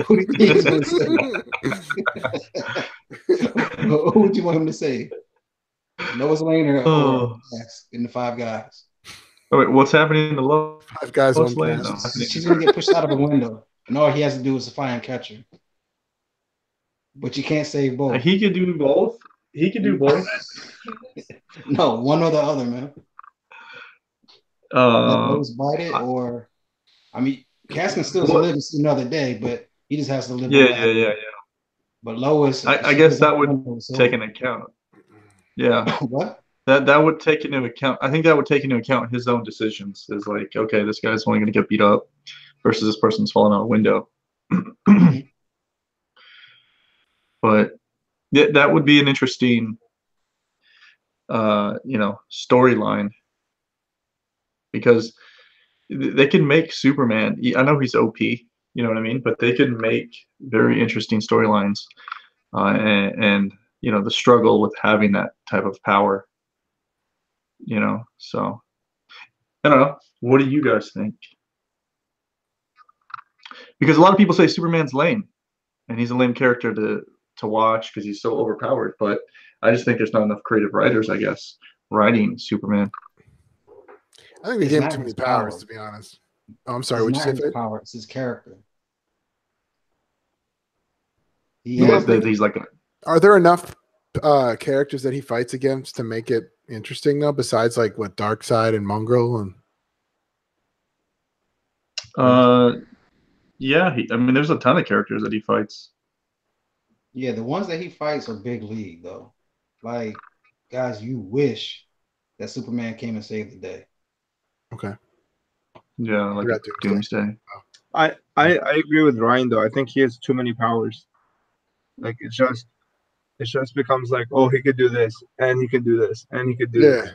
Who do you think he's going to say? Who would you want him to say? Lois Lane or Cask in the 5 guys? Oh, wait, what's happening in the Lois? 5 guys on Lane? She's going to get pushed out of a window, and all he has to do is to find and catch her. But you can't save both. He could do both. He could do both. No, one or the other, man. Lois bite it, or I mean, Cass can still live and see another day, but he just has to live. Yeah. But Lois, I guess that would take into account. Yeah. What? That would take into account. I think that would take into account his own decisions. Is like, okay, this guy's only going to get beat up, versus this person's falling out a window. But that would be an interesting, storyline, because they can make Superman. I know he's OP, you know what I mean, but they can make very interesting storylines, and the struggle with having that type of power. So I don't know. What do you guys think? Because a lot of people say Superman's lame, and he's a lame character to watch because he's so overpowered. But I just think there's not enough creative writers, I guess, writing Superman. I think they gave him too many powers, to be honest. Oh, I'm sorry. What'd you say? His power. It's his character. He's like. Are there enough characters that he fights against to make it interesting though? Besides, like what, Darkseid and Mongrel and. Yeah. I mean, there's a ton of characters that he fights. Yeah, the ones that he fights are big league though. Like, guys, you wish that Superman came and saved the day. Okay. Yeah, like Doomsday. I agree with Ryan though. I think he has too many powers. Like it just becomes like, oh, he could do this, and he could do this, and he could do this.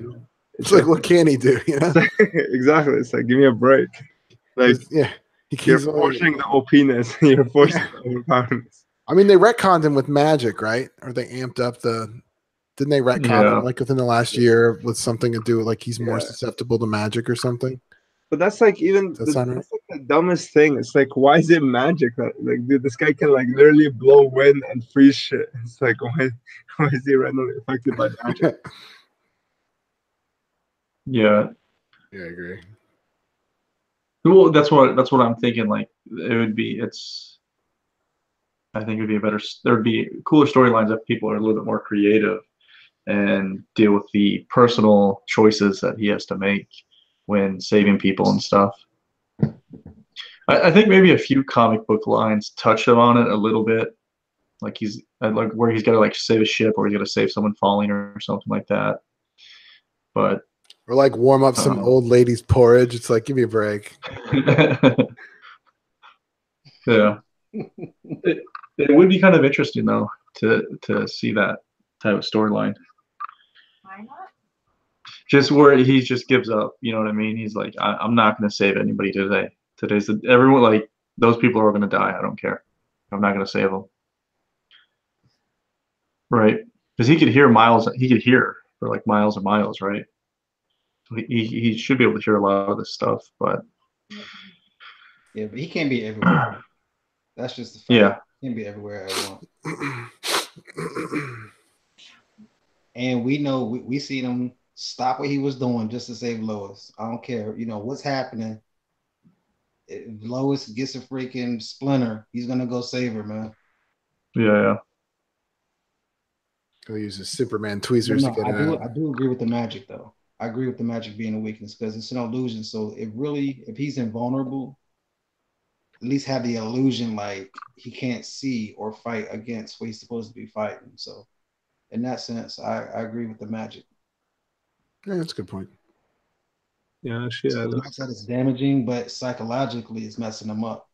It's like, what can he do? You know? Exactly. It's like, give me a break. Like, you're forcing the OP-ness. You're forcing the overpowerness. I mean, they retconned him with magic, right? Or they amped up didn't they retcon him like within the last year with something to do with like he's more susceptible to magic or something? But that's like that's like the dumbest thing. It's like, why is it magic? Like, dude, this guy can like literally blow wind and freeze shit. It's like, why is he randomly affected by magic? Yeah, I agree. Well, that's what I'm thinking. Like, I think there'd be cooler storylines if people are a little bit more creative and deal with the personal choices that he has to make when saving people and stuff. I think maybe a few comic book lines touch on it a little bit, like where he's got to like save a ship or he's got to save someone falling or something like that. But or like warm up some old lady's porridge. It's like, give me a break. Yeah. It would be kind of interesting though to see that type of storyline. Why not? Just where he just gives up, you know what I mean? He's like, I'm not going to save anybody today. Everyone, like, those people are going to die. I don't care. I'm not going to save them. Right? Because he could hear for like miles and miles, right? So he should be able to hear a lot of this stuff, but yeah, but he can't be everywhere. That's just the fact. Yeah. He can't be everywhere at once. And we know we seen him stop what he was doing just to save Lois. I don't care, what's happening. If Lois gets a freaking splinter, he's gonna go save her, man. Yeah. He'll use his Superman tweezers to get it out. I do agree with the magic though. I agree with the magic being a weakness because it's an illusion. So if he's invulnerable, at least have the illusion like he can't see or fight against what he's supposed to be fighting. So in that sense, I agree with the magic. Yeah, that's a good point. Yeah, shit. So not that it's damaging, but psychologically it's messing him up.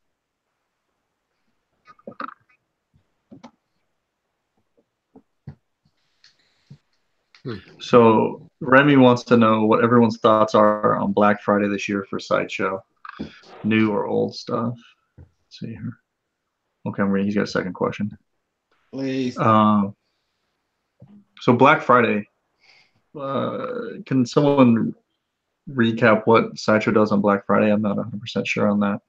So Remy wants to know what everyone's thoughts are on Black Friday this year for Sideshow. New or old stuff. Let's see here. Okay, I'm reading. He's got a second question. Please. So Black Friday. Can someone recap what Sideshow does on Black Friday? I'm not 100% sure on that.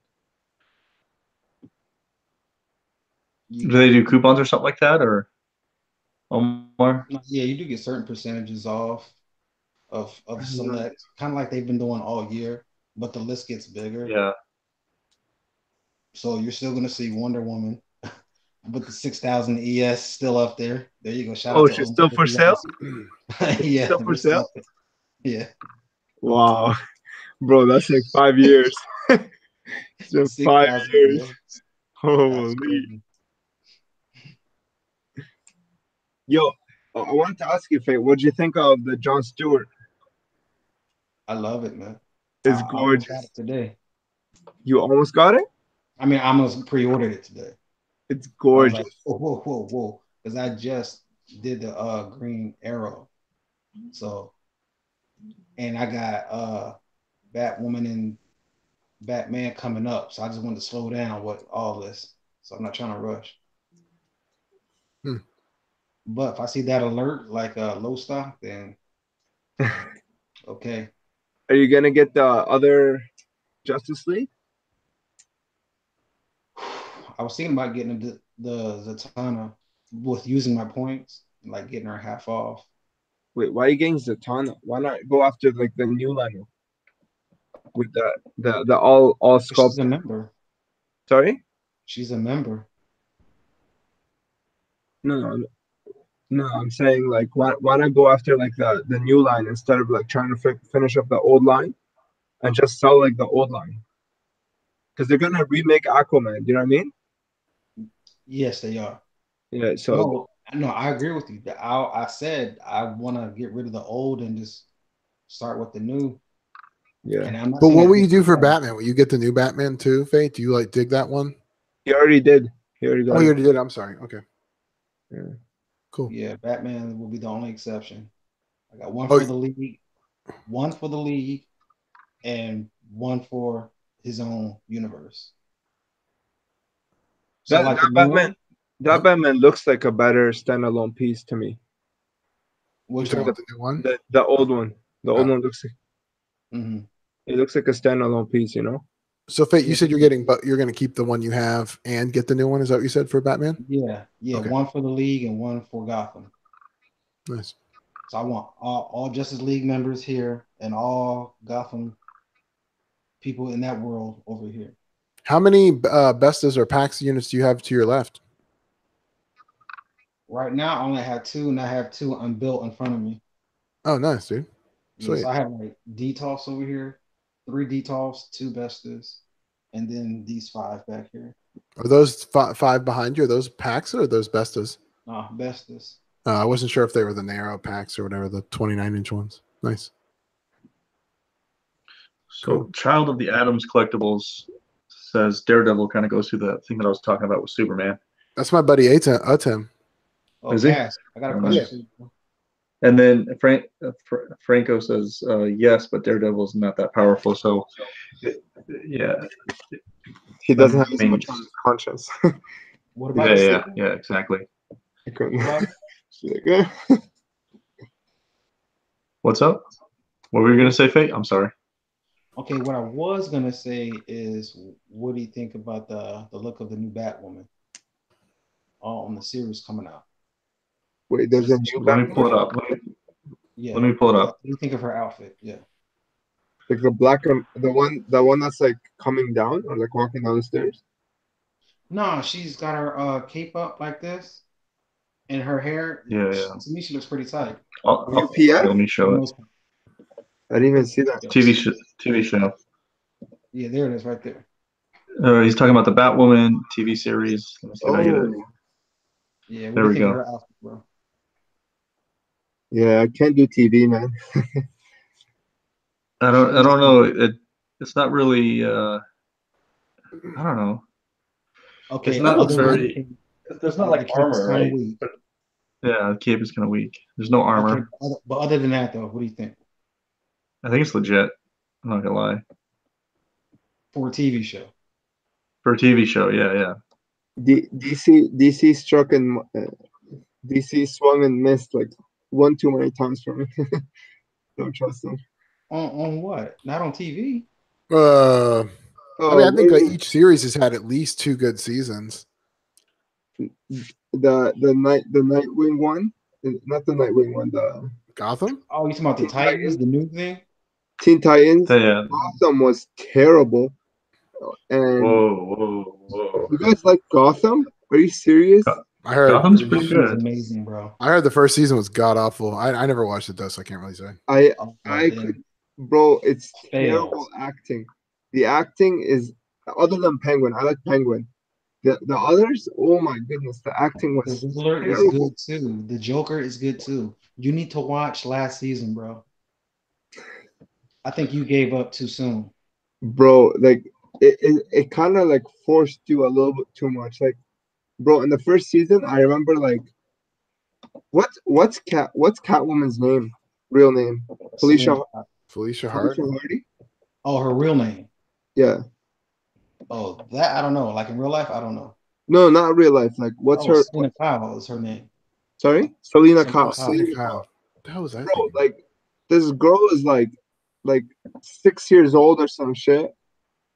Do they do coupons or something like that, or Omar? Yeah, you do get certain percentages off of select, kind of like they've been doing all year, but the list gets bigger. Yeah. So you're still gonna see Wonder Woman with the 6,000 ES still up there. There you go. Shout out to she's still for sale? Yeah. Still for sale? Yeah. Wow. Bro, that's like 5 years. It's been 5 6,000, years. bro. That's Holy. crazy. Yo, I wanted to ask you, Faye, what'd you think of the Jon Stewart? I love it, man. It's I almost got gorgeous. it today. You almost got it? I mean, I almost pre-ordered it today. It's I was gorgeous. like, whoa, because I just did the Green Arrow, so, and I got Batwoman and Batman coming up, so I just wanted to slow down with all this, so I'm not trying to rush. But if I see that alert like low stock, then okay. Are you gonna get the other Justice League? I was thinking about getting the Zatanna with using my points, like getting her half off. Wait, why are you getting Zatanna? Why not go after like the new lineup with the all sculpt? She's a member. Sorry? She's a member. No, I'm saying like why not go after like the new line instead of like trying to finish up the old line and just sell like the old line? Because they're gonna remake Aquaman. You know what I mean? Yes, they are. Yeah. So No, I agree with you. I said I want to get rid of the old and just start with the new. yeah. And I'm not But saying what that will you do for bad. Batman? Will you get the new Batman too, Faith? Do you like dig that one? He already did. He already got Oh, it. you already did. I'm sorry. Okay. Yeah. Cool. Yeah, Batman will be the only exception. I got one Oh, for the league, and one for his own universe. So That, like that the new Batman. one, That Batman looks like a better standalone piece to me. You which talking one? about the new one? The old one. The old Oh. one looks like Mhm. it looks like a standalone piece, you know? So, Faith, you Yeah. said you're getting, but you're going to keep the one you have and get the new one. Is that what you said for Batman? Yeah, Okay. one for the league and one for Gotham. Nice. So I want all Justice League members here and all Gotham people in that world over here. How many Bestas or PAX units do you have to your left? Right now, I only have two, and I have two unbuilt in front of me. Oh, nice, dude. Sweet. Yes, I have like Detolfs over here, 3 Detolfs, 2 Bestas, and then these 5 back here. Are those five behind you? Are those PAX or are those Bestas? Bestas. I wasn't sure if they were the narrow PAX or whatever, the 29-inch ones. Nice. So, Child of the Atom Collectibles says Daredevil kind of goes through the thing that I was talking about with Superman. That's my buddy Atem. Oh, Is he? Cass, I got a question for you. And then Franco says yes, but Daredevil's not that powerful. So, yeah, He doesn't have as mean- much on his conscience. What about the yeah, exactly. What's up? What were you gonna say, Faye? I'm sorry. Okay, what I was gonna say is, what do you think about the look of the new Batwoman on the series coming out? Wait, there's a new Let me Batman? pull it up. Yeah. Let me pull it up. What do you think of her outfit? Yeah. Like the black and the one that's like coming down or like walking down the stairs. No, she's got her cape up like this, and her hair. Yeah. To me, she looks pretty tight. UPF? Let me show it. I didn't even see that. TV show. Yeah, there it is, right there. He's talking about the Batwoman TV series. Let me see if I get it. Yeah, what There do we you think go. of her outfit, bro? Yeah, I can't do TV, man. I don't know. It's not really. I don't know. Okay, It's not other than very. that, There's not the like cape is armor, kinda right? weak. Yeah, the cape is kind of weak. There's no armor. Okay, but other than that, though, what do you think I think it's legit. I'm not gonna lie. for a TV show? For a TV show, yeah. DC struck and DC swung and missed like one too many times for me. Don't trust them. On what? Not on TV. I mean, I think like each series has had at least 2 good seasons. the Nightwing one, not the Nightwing one, the Gotham? Oh, you talking about the Titans, the new thing? Teen Titans. Yeah. Gotham was terrible. And Whoa. you guys like Gotham? Are you serious? I heard Gotham's pretty It was good. amazing, bro. I heard the first season was god awful. I never watched it though, so I can't really say. I Oh, I man. could bro, it's Fails. terrible acting. The acting is, other than Penguin, I like Penguin. The others, oh my goodness, the acting The was Riddler is terrible. good too. The Joker is good too. You need to watch last season, bro. I think you gave up too soon. Bro, like it kind of like forced you a little bit too much. Like, bro, in the first season, I remember like what's Catwoman's name? Real name? Felicia Felicia Hart. Hardy? Oh, her real name. Yeah. Oh, that I don't know. Like in real life, I don't know. No, not real life. Like, what's her? Selena Kyle is her name. Sorry, Selena Selena Kyle. Kyle. Selena Kyle. How was that? Bro, like this girl is like 6 years old or some shit,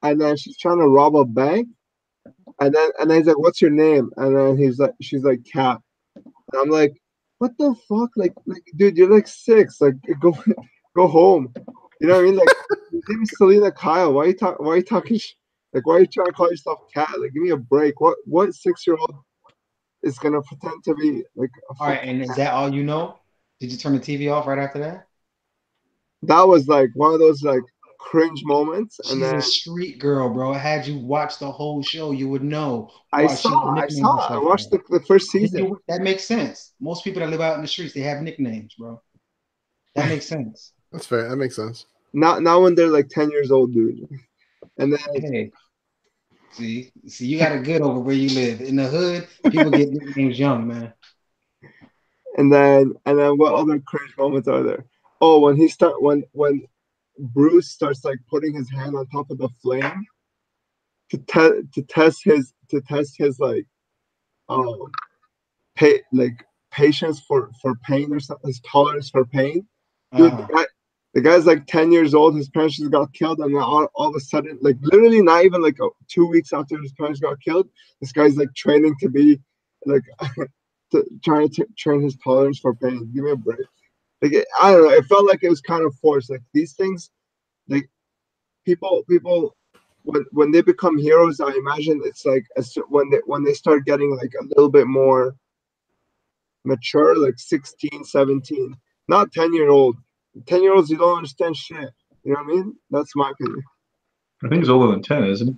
and then she's trying to rob a bank, and then he's like, "What's your name?" And then she's like, "Cat," and I'm like, "What the fuck? Like, dude, you're like 6. Like, go home." You know what I mean? Like, your name is Selena Kyle. Why are you talking? Like, why are you trying to call yourself Cat? Like, give me a break. What 6-year-old is gonna pretend to be like a All right, and is that all you know? Did you turn the TV off right after that? That was like one of those like cringe moments, and She's then a street girl, bro. Had you watched the whole show, you would know I why she nicknamed saw. I herself watched that. the first season. That makes sense. Most people that live out in the streets, they have nicknames, bro. That makes sense. That's fair. That makes sense. Not when they're like 10 years old, dude. And then Hey, see, you got it good over where you live. In the hood, people get nicknames young, man. and then what other cringe moments are there? Oh, when Bruce starts like putting his hand on top of the flame to test his like patience for pain or something, his tolerance for pain. Dude, the guy's like 10 years old, his parents just got killed, and then all of a sudden, like literally not even like 2 weeks after his parents got killed, this guy's like training to be like trying to train his tolerance for pain. Give me a break. Like, I don't know, it felt like it was kind of forced. Like these things, like people when they become heroes, I imagine it's like when they start getting like a little bit more mature, like 16, 17, not 10-year-old. 10-year-olds, you don't understand shit. You know what I mean? That's my opinion. I think he's older than 10, isn't he?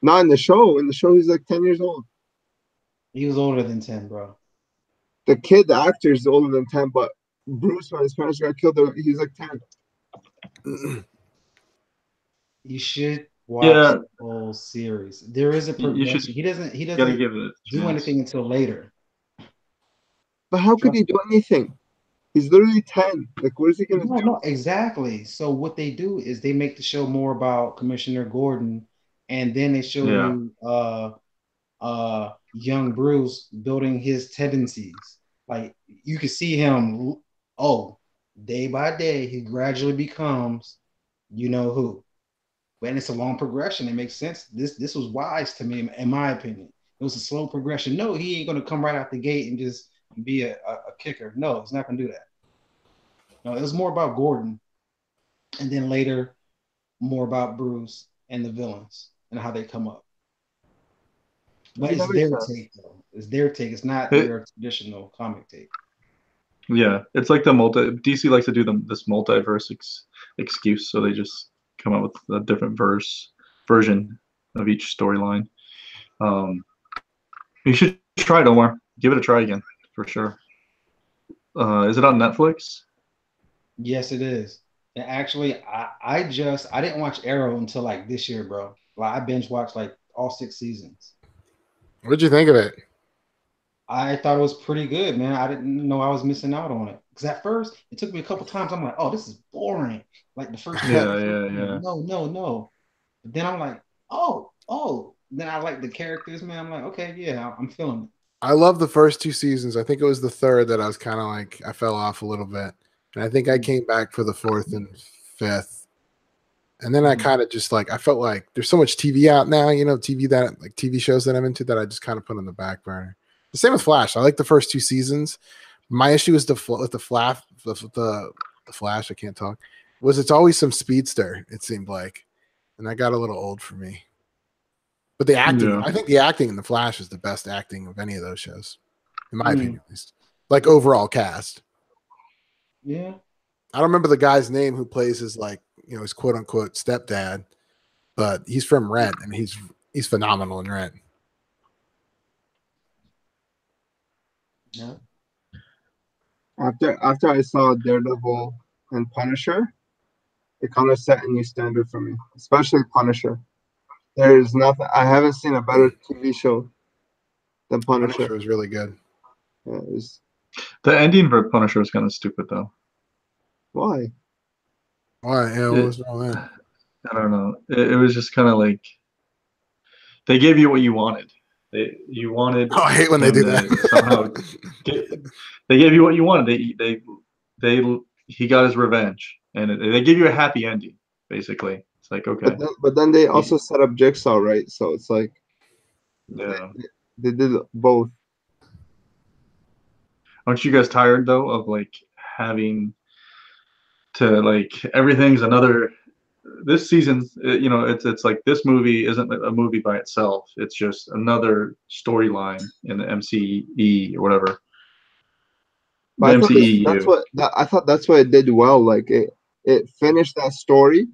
Not in the show. In the show, he's like 10 years old. He was older than 10, bro. The kid, the actor, is older than 10, but Bruce, when his parents got killed, he's like 10. You should watch the whole series. There is a progression. He doesn't give it do anything until later. But how could he do anything? He's literally 10. Like, what is he gonna do? No, exactly. So what they do is they make the show more about Commissioner Gordon, and then they show you young Bruce building his tendencies. Like you can see him, day by day, he gradually becomes you know who. And it's a long progression. It makes sense. This was wise to me, in my opinion. It was a slow progression. No, he ain't gonna come right out the gate and just be a kicker. No, he's not gonna do that. No, it was more about Gordon, and then later, more about Bruce and the villains and how they come up. But it's their take, though. It's their take. It's not their traditional comic take. Yeah, it's like DC likes to do this multiverse excuse, so they just come up with a different version of each storyline. You should try it, Omar. Give it a try again, for sure. Is it on Netflix? Yes, it is. And actually, I didn't watch Arrow until like this year, bro. Like I binge watched like all 6 seasons. What did you think of it? I thought it was pretty good, man. I didn't know I was missing out on it. Because at first, it took me a couple times. I'm like, oh, this is boring. Like the first Yeah. No. But then I'm like, oh. Then I like the characters, man. I'm like, okay, yeah, I'm feeling it. I love the first 2 seasons. I think it was the third that I was kind of like, I fell off a little bit. And I think I came back for the 4th and 5th. And then I kind of just like, I felt like there's so much TV out now, TV shows that I'm into that I just kind of put on the back burner. The same with Flash. I like the first 2 seasons. My issue is with the Flash, I can't talk, was it's always some speedster, it seemed like. And that got a little old for me. But the acting, I think the acting in the Flash is the best acting of any of those shows, in my opinion, at least. Like overall cast. Yeah. I don't remember the guy's name who plays his his quote unquote stepdad, but he's from Rent and he's phenomenal in Rent. Yeah. After I saw Daredevil and Punisher, it kind of set a new standard for me, especially Punisher. There is nothing. I haven't seen a better TV show than Punisher. Punisher was really good. Yeah, the ending for Punisher was kind of stupid though. Why? Why? Yeah, what was wrong with that? I don't know. It was just kind of like they gave you what you wanted. You wanted. Oh, I hate when they do that. Somehow they gave you what you wanted. He got his revenge, and they give you a happy ending. Basically, it's like okay. But then they also set up Jigsaw, right? So it's like yeah, they did both. Aren't you guys tired though of like having to like everything's another? This season, it's like this movie isn't a movie by itself. It's just another storyline in the MCE or whatever. The MCEU. I thought that's what it did well. Like it finished that story.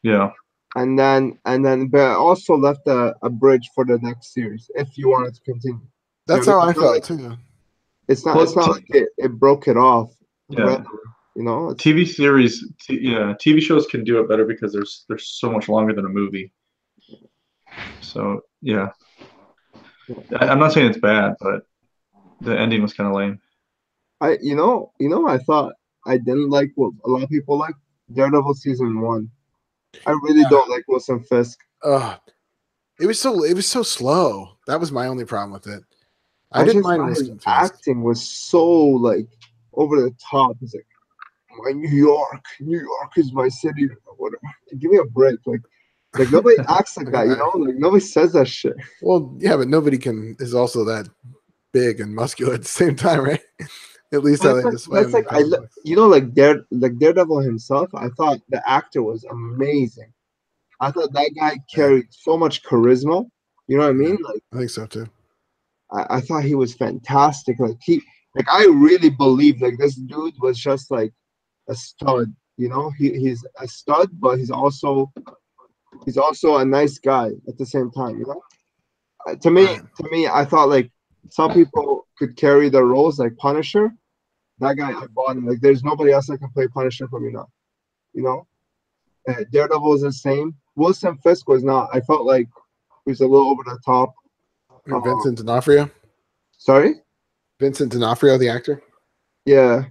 Yeah. And then, but it also left a bridge for the next series if you wanted to continue. That's how I felt too. It's not like it broke it off. Yeah. TV series, TV shows can do it better because they're so much longer than a movie. So yeah, I'm not saying it's bad, but the ending was kind of lame. I thought I didn't like what a lot of people like Daredevil season 1. I really don't like Wilson Fisk. It was so slow. That was my only problem with it. I didn't mind Wilson Fisk. Acting was so like over the top. It's like, my New York is my city. Whatever. Give me a break. Like nobody acts like that, Like nobody says that shit. Well, yeah, but nobody is also that big and muscular at the same time, right? At least how they display. That's like like Daredevil himself. I thought the actor was amazing. I thought that guy carried so much charisma. You know what I mean? Like I think so too. I thought he was fantastic. I really believed like this dude was just like a stud. He's a stud, but he's also a nice guy at the same time. To me, I thought like some people could carry their roles like Punisher. That guy, I bought him. Like, there's nobody else that can play Punisher for me now. Daredevil is the same. Wilson Fisk was not. I felt like he was a little over the top. Vincent D'Onofrio. Sorry, Vincent D'Onofrio, the actor. Yeah,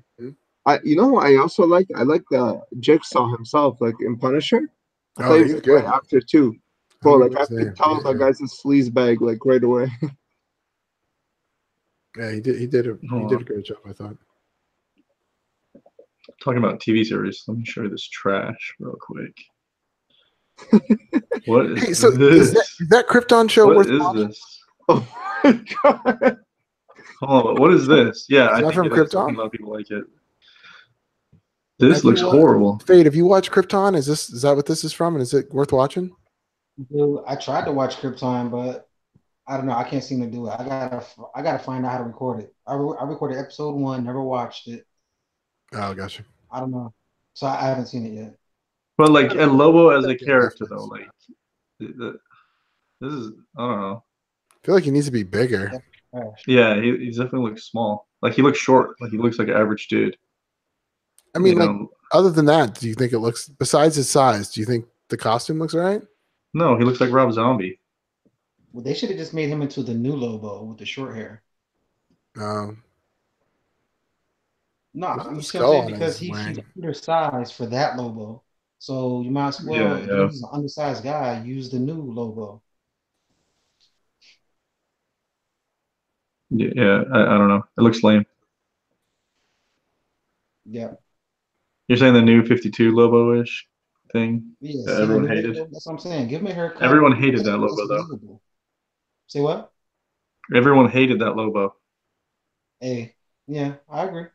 I also like. I like the Jigsaw himself, like in Punisher. I thought he was a great actor too. Bro, like I could tell that guy's a sleazebag like right away. Yeah, he did a great job, I thought. Talking about TV series, let me show you this trash real quick. What is this? Is that Krypton show what worth is watching? This? Oh my god! Hold on, what is this? Yeah, I think from Krypton? A lot of people like it. This looks horrible. Fade, have you watched Krypton? Is that what this is from? And is it worth watching? Dude, I tried to watch Krypton, but I don't know. I can't seem to do it. I gotta find out how to record it. I recorded episode 1, never watched it. Oh, gotcha. I don't know, so I haven't seen it yet. But like, and Lobo as a character though, like, this is I don't know. I feel like he needs to be bigger. Yeah, he definitely looks small. Like he looks short. Like he looks like an average dude. I mean, other than that, do you think it looks? Besides his size, do you think the costume looks all right? No, he looks like Rob Zombie. Well, they should have just made him into the new Lobo with the short hair. No, you see what I'm saying? Because he's undersized for that Lobo. So you might as well, if he's an undersized guy, use the new Lobo. Yeah, I don't know. It looks lame. Yeah. You're saying the new 52 Lobo-ish thing that everyone hated? That's what I'm saying. Give me a haircut. Everyone hated that Lobo, though. Say what? Everyone hated that Lobo. Hey, yeah, I agree.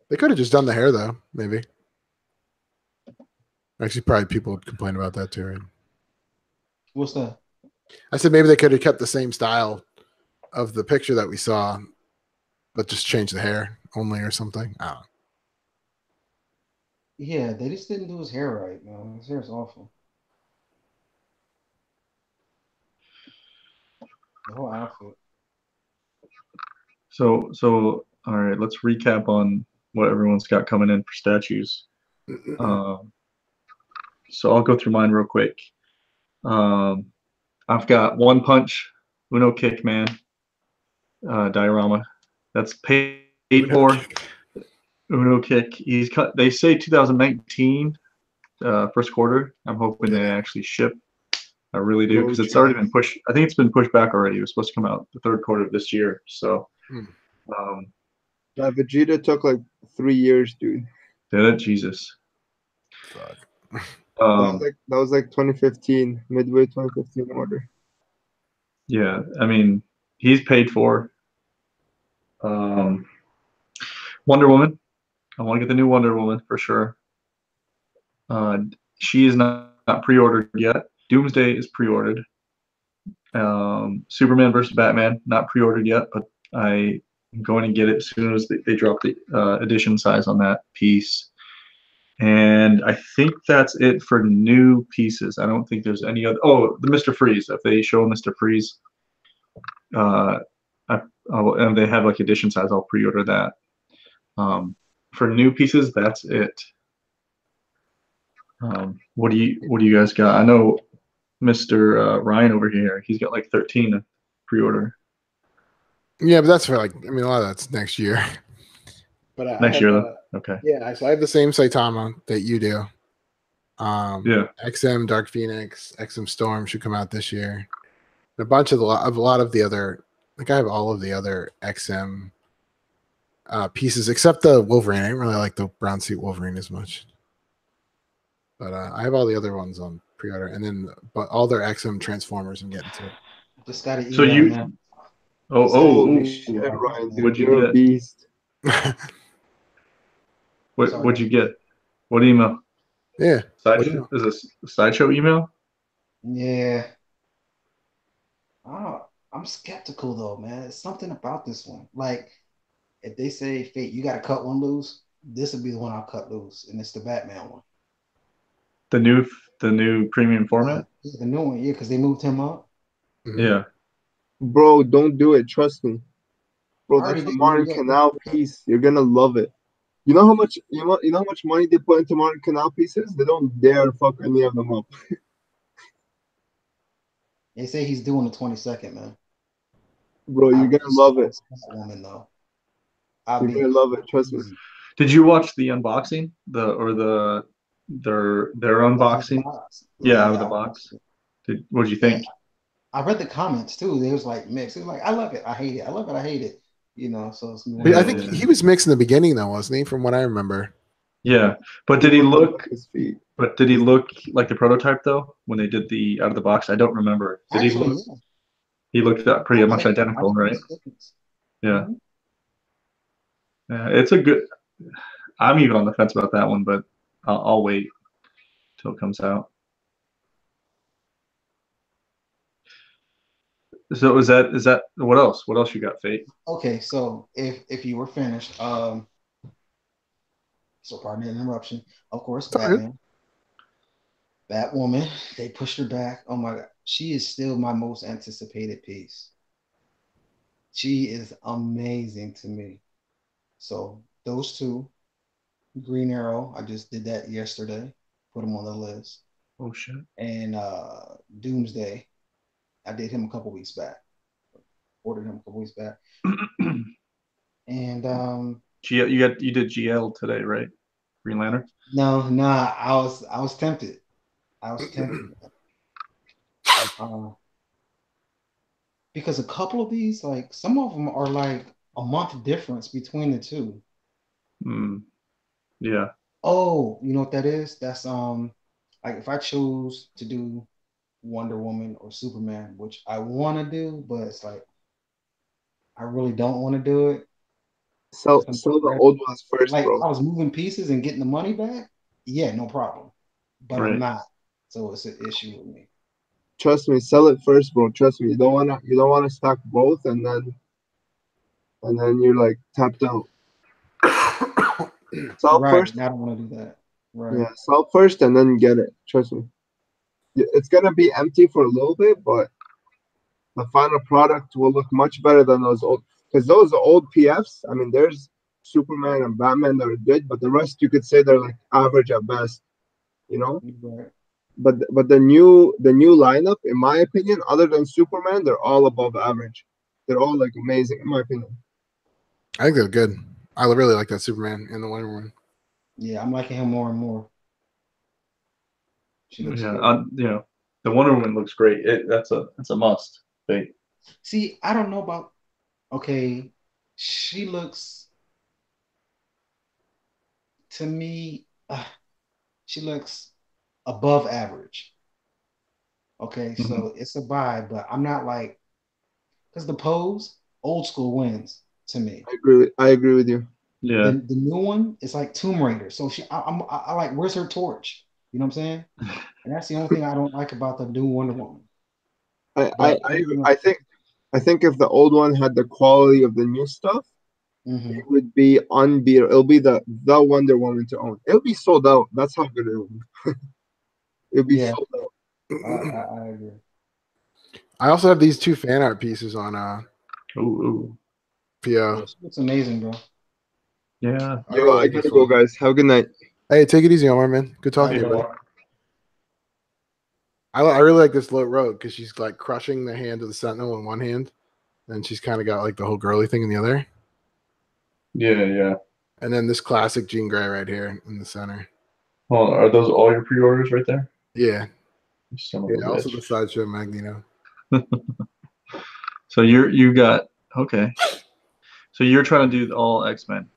They could have just done the hair, though, maybe. Actually, probably people would complain about that, too, right? What's that? I said maybe they could have kept the same style of the picture that we saw, but just changed the hair only or something. I don't know. Yeah, they just didn't do his hair right, man. His hair is awful. The whole outfit. So all right, let's recap on what everyone's got coming in for statues. So I'll go through mine real quick. I've got One Punch, Uno Kick Man, diorama. That's paid for. Uno Kick. He's cut. They say 2019, first quarter. I'm hoping they actually ship. I really do, because it's already been pushed. I think it's been pushed back already. It was supposed to come out the third quarter of this year. So, Vegeta took like 3 years, dude. did it? Jesus. Fuck. That was like 2015, midway 2015 order. Yeah, I mean, he's paid for. Wonder Woman. I want to get the new Wonder Woman for sure. She is not pre-ordered yet. Doomsday is pre-ordered. Superman versus Batman, not pre-ordered yet, but I'm going to get it as soon as they drop the edition size on that piece. And I think that's it for new pieces. I don't think there's any other. Oh, the Mr. Freeze. If they show Mr. Freeze, and they have like edition size, I'll pre-order that. For new pieces, that's it. What do you guys got? I know Mr. Ryan over here, he's got like 13 to pre-order. Yeah, but that's for like, I mean, a lot of that's next year. But next year, though. Okay. Yeah, so I have the same Saitama that you do. Yeah. XM Dark Phoenix, XM Storm should come out this year. And a lot of the other, like I have all of the other XM pieces except the Wolverine. I didn't really like the brown suit Wolverine as much. But I have all the other ones on pre-order, and then but all their XM Transformers I'm getting to. Just got to So you. man. Holy shit, Ryan, dude, what'd you you're get? A beast. What'd you get? What email? Yeah. Is this a Sideshow email? Yeah. I'm skeptical though, man. It's something about this one. Like, if they say, Fate, you got to cut one loose, this would be the one I'll cut loose, and it's the Batman one. The new premium format? Yeah, the new one, yeah, because they moved him up. Yeah. Bro, don't do it. Trust me. Bro, that's a Martin Canal piece. You're gonna love it. You know how much how much money they put into Martin Canal pieces? They don't dare fuck any of them up. They say he's doing the 22nd, man. Bro, you're gonna love it. Woman, though. You're gonna love it. Trust me. Did you watch the unboxing? Their unboxing? Yeah, out of the box. What did you think? Yeah. I read the comments too. They was like mixed. It was like, I love it, I hate it. I love it, I hate it. You know, so it's I think he was mixed in the beginning though, wasn't he? From what I remember. Yeah, but did he look? But did he look like the prototype though when they did the out of the box? I don't remember. Did he look? Yeah. He looked pretty much identical, right? Yeah. Yeah, it's a good. I'm even on the fence about that one, but I'll wait till it comes out. So is that what else? What else you got, Fate? Okay, so if you were finished, so pardon the interruption. Of course, Batman, Batwoman. They pushed her back. Oh my God, she is still my most anticipated piece. She is amazing to me. So those two, Green Arrow. I just did that yesterday. Put them on the list. Oh shit. And Doomsday. I did him a couple weeks back. Ordered him a couple weeks back. And you did GL today, right? Green Lantern? No, I was tempted. Because a couple of these, like some of them are like a month difference between the two. Yeah. Oh, you know what that is? That's like if I choose to do Wonder Woman or Superman, which I want to do, but it's like I really don't want to do it. So the old ones first, like, bro. I was moving pieces and getting the money back. Yeah, no problem. But right. I'm not, so it's an issue with me. Trust me, sell it first, bro. Trust me, you don't wanna stock both, and then you're like tapped out. Sell right. First. I don't want to do that. Right. Yeah, sell first and then get it. Trust me. It's gonna be empty for a little bit, but the final product will look much better than those old. Because those old PFs, I mean, there's Superman and Batman that are good, but the rest you could say they're like average at best. You know. Right. But the new lineup, in my opinion, other than Superman, they're all above average. They're all like amazing, in my opinion. I think they're good. I really like that Superman and the Wonder Woman. Yeah, I'm liking him more and more. You know, the Wonder Woman looks great. That's a must. See, I don't know about. Okay, she looks to me. She looks above average. Okay, so it's a buy, but I'm not like because the pose old school wins to me. I agree with you. Yeah. The new one is like Tomb Raider. So I like where's her torch? You know what I'm saying? And that's the only thing I don't like about the new Wonder Woman. I think if the old one had the quality of the new stuff, it would be unbeatable. It'll be the Wonder Woman to own. It'll be sold out. That's how good it will be. It'll be sold out. I agree. I also have these 2 fan art pieces on Ooh. PO. It looks amazing, bro. Yeah. Yo, I gotta go, guys. Have a good night. Hey, take it easy, Omar, man. Good talking to you, buddy. I really like this low road because she's like crushing the hand of the Sentinel in one hand, and she's kind of got like the whole girly thing in the other. Yeah. And then this classic Jean Grey right here in the center. Well, are those all your pre-orders right there? Yeah. Yeah. Also the Sideshow Magneto. So you got okay. So you're trying to do all X-Men.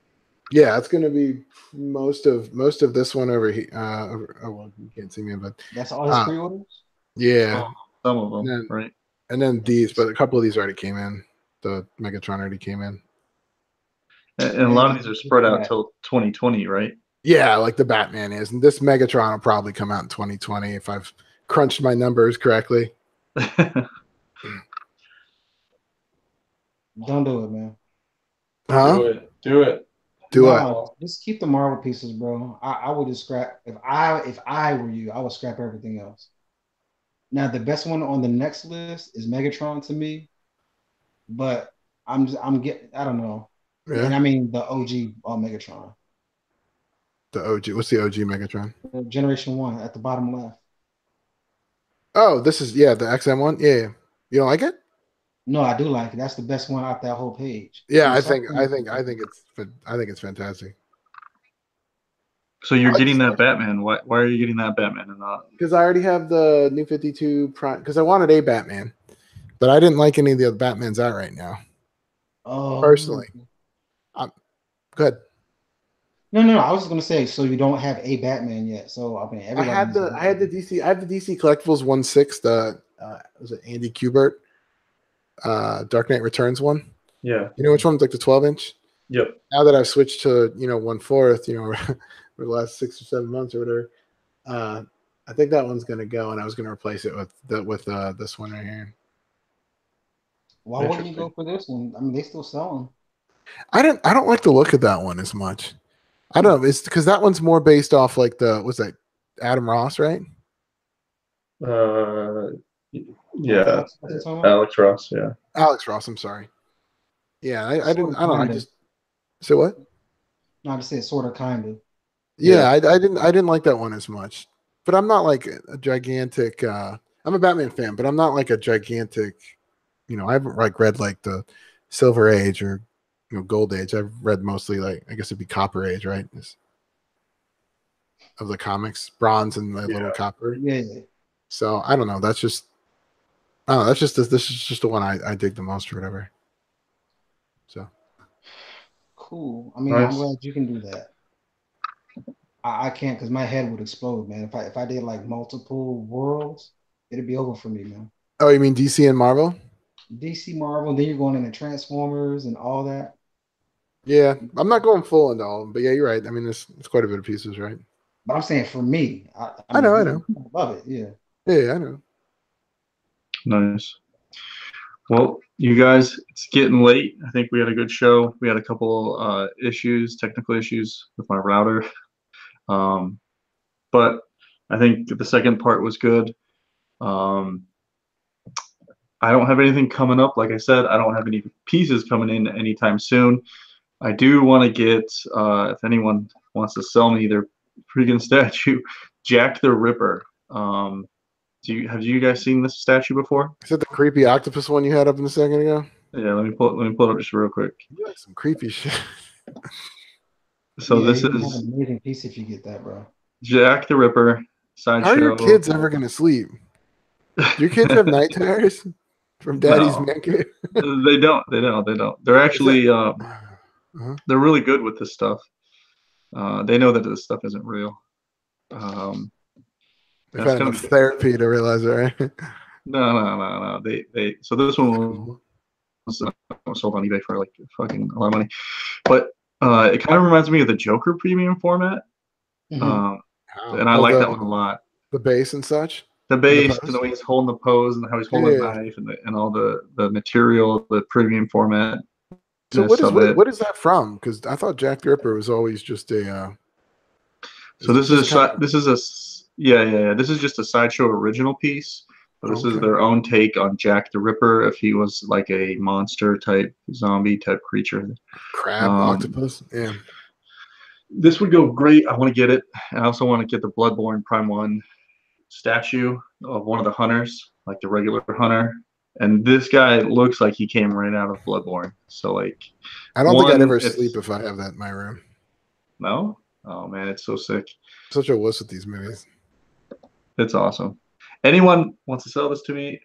Yeah, it's gonna be most of this one over here. Well, you can't see me, but that's all his pre-orders. Yeah, some of them, right? And then these, but a couple of these already came in. The Megatron already came in, and a lot of these are spread out till 2020, right? Yeah, like the Batman is, and this Megatron will probably come out in 2020 if I've crunched my numbers correctly. Don't do it, man. Huh? Do it. Just keep the Marvel pieces, bro. I would just scrap if I were you, I would scrap everything else. Now the best one on the next list is Megatron to me, but I'm getting I don't know. Yeah. And I mean the OG Megatron. The OG. What's the OG Megatron? Generation 1 at the bottom left. Oh, this is the XM one. Yeah. You don't like it? No, I do like it. That's the best one off that whole page. Yeah, I think it's fantastic. So you're getting that Batman. Why are you getting that Batman and not? Because I already have the New 52 Prime. Because I wanted a Batman, but I didn't like any of the other Batmans out right now. Oh, personally. Go ahead. No. I was just gonna say, so you don't have a Batman yet. So I mean, I have the DC Collectibles 1/6. Was it Andy Kubert? Dark Knight Returns one. Yeah. You know which one's like the 12-inch? Yep. Now that I've switched to 1/4, for the last 6 or 7 months or whatever, I think that one's gonna go, and I was gonna replace it with this one right here. Why wouldn't you go for this one? I mean, they still sell them. I don't like the look of that one as much. I don't know. It's because that one's more based off like what's that? Adam Ross, right? Yeah. Alex Ross, yeah. Alex Ross, I'm sorry. Yeah, I don't know. I just say what? No, I just said sort of kind of. Yeah, I didn't like that one as much. But I'm not like a gigantic I'm a Batman fan, but I'm not like a gigantic, I haven't read like the Silver Age or Gold Age. I've read mostly like I guess it'd be Copper Age, right? Of the comics, Bronze and the little Copper. Yeah. So I don't know. This is just the one I dig the most or whatever. So cool. I mean, nice. I'm glad you can do that. I can't because my head would explode, man. If I did like multiple worlds, it'd be over for me, man. Oh, you mean DC and Marvel? DC, Marvel, then you're going into Transformers and all that. Yeah, I'm not going full into all of them, but yeah, you're right. I mean, it's quite a bit of pieces, right? But I'm saying for me, I know. I love it. Yeah. Yeah, I know. Nice. Well, you guys, it's getting late. I think we had a good show. We had a couple technical issues with my router. but I think the second part was good. I don't have anything coming up. Like I said, I don't have any pieces coming in anytime soon. I do want to get, if anyone wants to sell me their freaking statue, Jack the Ripper. Have you guys seen this statue before? Is that the creepy octopus one you had up in a second ago? Yeah, let me pull it up just real quick. You like some creepy shit. So Yeah, this you is have an amazing piece if you get that, bro. Jack the Ripper sideshow. How are your kids ever gonna sleep? Do your kids have night terrors from Daddy's No. man cave? They don't. They're actually they're really good with this stuff. They know that this stuff isn't real. They've had enough therapy to realize it, right? No. They so this one was sold on eBay for like fucking a lot of money, but it kind of reminds me of the Joker premium format, and I like that one a lot. The base and such. The base and the way he's holding the pose and how he's holding the knife and all the material, the premium format. So what is that from? Because I thought Jack the Ripper was always just a. So this is just a sideshow original piece. So this is their own take on Jack the Ripper if he was like a monster type zombie type creature. Crab octopus. Yeah. This would go great. I want to get it. I also want to get the Bloodborne Prime 1 statue of one of the hunters, like the regular hunter. And this guy looks like he came right out of Bloodborne. So like, I don't think I'd ever sleep if I have that in my room. No? Oh man, it's so sick. Such a wuss with these movies. It's awesome. Anyone wants to sell this to me?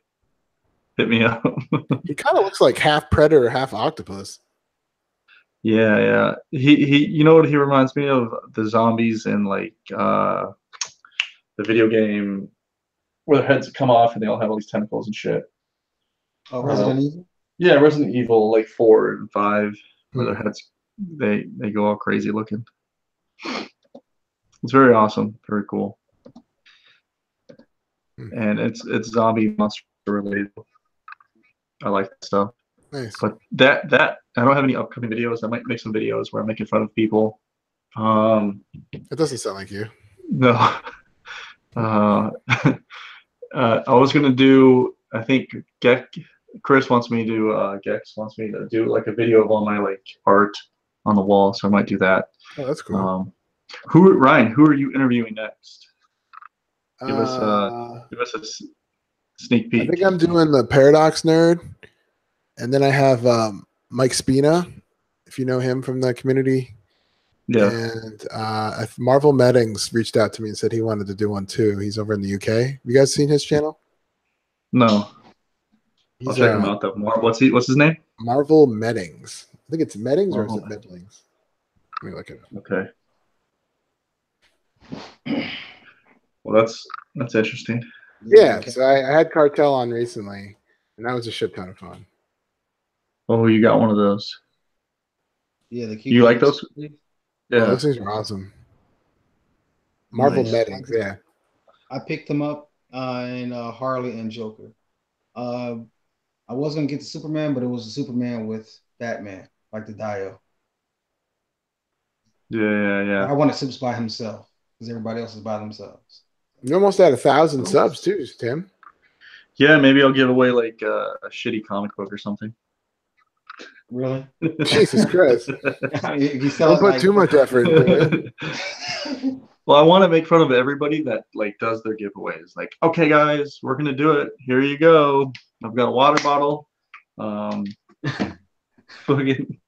Hit me up. He kind of looks like half predator, half octopus. Yeah. He you know what he reminds me of? The zombies in like the video game where their heads come off and they all have all these tentacles and shit. Oh, Resident Evil? Yeah, Resident Evil like 4 and 5, where their heads they go all crazy looking. It's very awesome, very cool. And it's zombie monster related. I like that stuff. Nice. But that I don't have any upcoming videos. I might make some videos where I'm making fun of people. It doesn't sound like you. No. I was gonna do. I think Chris wants me to. Gex wants me to do like a video of all my like art on the wall, so I might do that. Oh, that's cool. Ryan? Who are you interviewing next? Give us a sneak peek. I think I'm doing the Paradox Nerd, and then I have Mike Spina, if you know him from the community. Yeah. And Marvel Meddings reached out to me and said he wanted to do one too. He's over in the UK. Have you guys seen his channel? No. I'll check him out though. What's his name? Marvel Meddings. I think it's Meddings or is it Meddlings? Let me look at it. Okay. Well, that's interesting. Yeah, so I had Cartel on recently, and that was a shit ton of fun. Oh, you got one of those. Yeah, you like those? Yeah, those things are awesome. Marvel Meddings, yeah. I picked them up in Harley and Joker. I was gonna get the Superman, but it was a Superman with Batman, like the Dio. Yeah. I wanted Subs by himself because everybody else is by themselves. You almost had 1,000 subs too, Tim. Yeah, maybe I'll give away like a shitty comic book or something. Really? Jesus Christ! You don't put too much effort into it. Well, I want to make fun of everybody that like does their giveaways. Like, okay, guys, we're gonna do it. Here you go. I've got a water bottle. Fucking.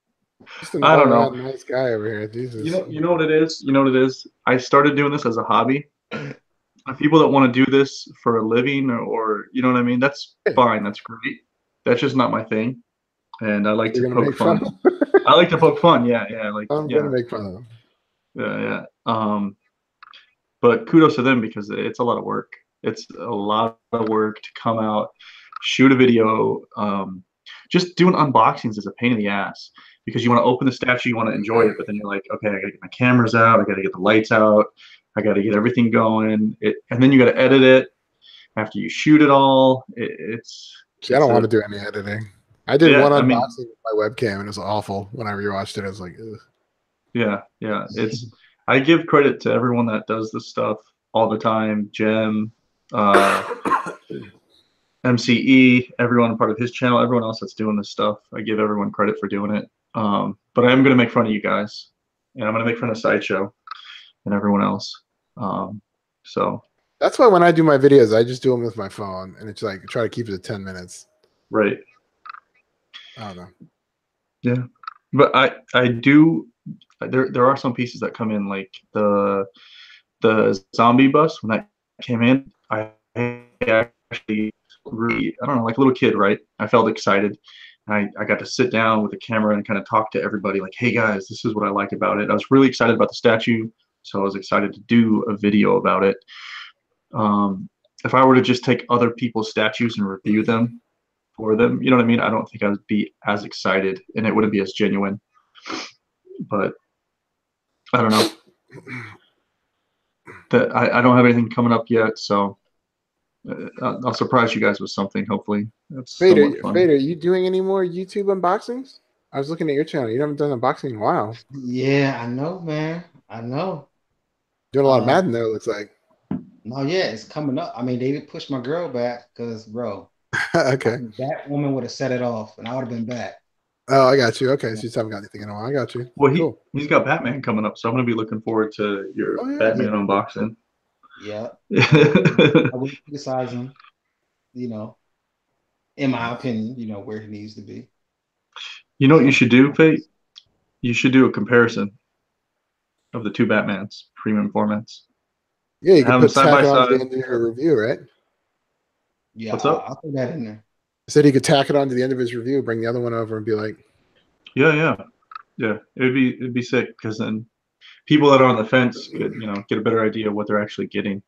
I don't know. Nice guy over here. Jesus. You know what it is. You know what it is. I started doing this as a hobby. People that want to do this for a living, or you know what I mean. That's fine. That's great. That's just not my thing. And I like to poke fun. I like to poke fun. Yeah. I'm gonna make fun of them. Yeah. But kudos to them because it's a lot of work. It's a lot of work to come out, shoot a video. Just doing unboxings is a pain in the ass because you want to open the statue, you want to enjoy it, but then you're like, okay, I gotta get my cameras out, I gotta get the lights out, I gotta get everything going, and then you gotta edit it after you shoot it all. I don't want to do any editing. I did one unboxing with my webcam and it was awful. When I rewatched it, I was like, ugh. Yeah. I give credit to everyone that does this stuff. all the time. Jem, MCE, everyone part of his channel, everyone else that's doing this stuff. I give everyone credit for doing it. But I am going to make fun of you guys, and I'm going to make fun of Sideshow and everyone else. So that's why when I do my videos, I just do them with my phone, and it's like try to keep it to 10 minutes. Right. I don't know. Yeah, but I do. There are some pieces that come in, like the zombie bus when that came in. I actually really, I don't know, like a little kid, right? I felt excited. I got to sit down with the camera and kind of talk to everybody like, hey guys, this is what I like about it. I was really excited about the statue, so I was excited to do a video about it. If I were to just take other people's statues and review them for them, you know what I mean? I don't think I would be as excited, and it wouldn't be as genuine. But I don't know. That I don't have anything coming up yet, so I'll surprise you guys with something. Hopefully, that's Vader, fun. Vader, are you doing any more YouTube unboxings? I was looking at your channel. You haven't done unboxing in a while. Yeah, I know, man. I know. Doing a lot of Madden though. It looks like. No, yeah, it's coming up. I mean, they pushed my girl back because, bro. Okay. That woman would have set it off, and I would have been back. Oh, I got you. Okay, so you just haven't got anything in a while. I got you. Well, cool. He's got Batman coming up, so I'm gonna be looking forward to your Batman unboxing. Yeah. I wouldn't criticize him, you know, in my opinion, you know, where he needs to be. You know what you should do, Fate? You should do a comparison of the two Batmans, premium formats. Yeah, you can put tack it on to the end of your review, right? Yeah, what's up? I'll put that in there. I said he could tack it on to the end of his review, bring the other one over, and be like, yeah. It'd be sick because then people that are on the fence could, you know, get a better idea of what they're actually getting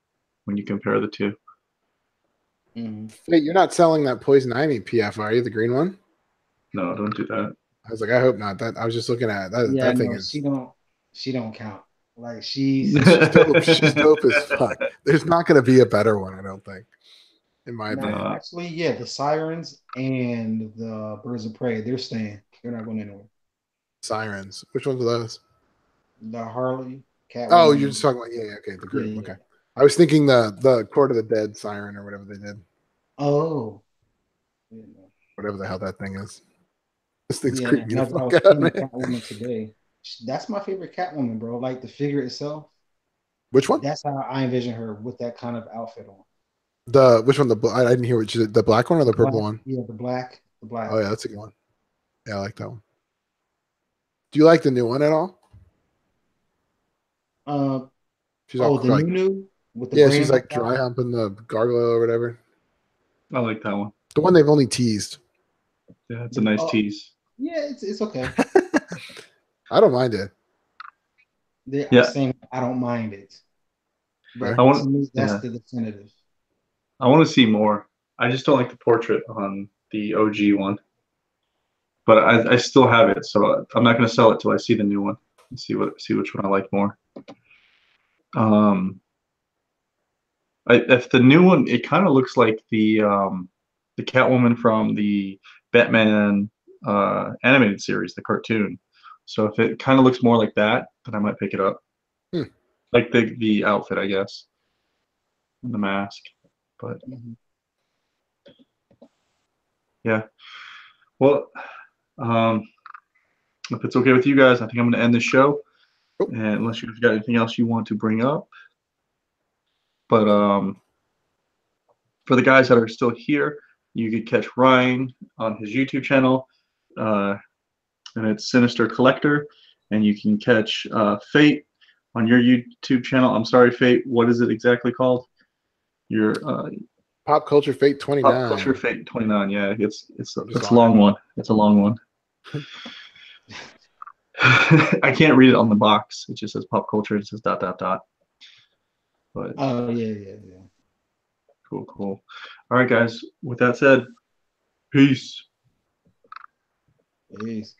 when you compare the two. Mm-hmm. Wait, you're not selling that Poison Ivy PF, are you? The green one? No, don't do that. I was like, I hope not. That I was just looking at that. Yeah, that thing no, is. She don't count. Like she's dope. She's dope as fuck. There's not going to be a better one, I don't think. In my opinion. Actually, yeah, the Sirens and the Birds of Prey, they're staying. They're not going anywhere. Sirens. Which ones are those? The Harley, Catwoman. Oh, you're just talking about okay, the group. Yeah. Okay. I was thinking the Court of the Dead Siren or whatever they did. Oh. Yeah. Whatever the hell that thing is. This thing's creepy. I was Catwoman today. That's my favorite Catwoman, bro. Like the figure itself. Which one? That's how I envision her with that kind of outfit on. Which one? I didn't hear which. The black one or the purple one? Yeah, the black. Oh yeah, that's a good one. Yeah, I like that one. Do you like the new one at all? She's all the new with the she's like dry humping the gargoyle or whatever. I like that one. The one they've only teased. Yeah, it's a nice tease. Yeah, it's okay. I don't mind it. I'm saying I don't mind it. But that's the definitive. I want to see more. I just don't like the portrait on the OG one. But I still have it, so I'm not going to sell it till I see the new one and see which one I like more. If the new one, it kind of looks like the Catwoman from the Batman animated series, the cartoon. So if it kind of looks more like that, then I might pick it up. Like the outfit, I guess, and the mask. But yeah, well, if it's okay with you guys, I think I'm going to end the show. And unless you've got anything else you want to bring up. But for the guys that are still here, you could catch Ryan on his YouTube channel, and it's Sinister Collector. And you can catch Fate on your YouTube channel. I'm sorry, Fate. What is it exactly called? Your Pop Culture Fate 29. Pop Culture Fate 29. Yeah, it's a long one. It's a long one. I can't read it on the box. It just says Pop Culture. It says ... But yeah. Cool. All right, guys. With that said, peace. Peace.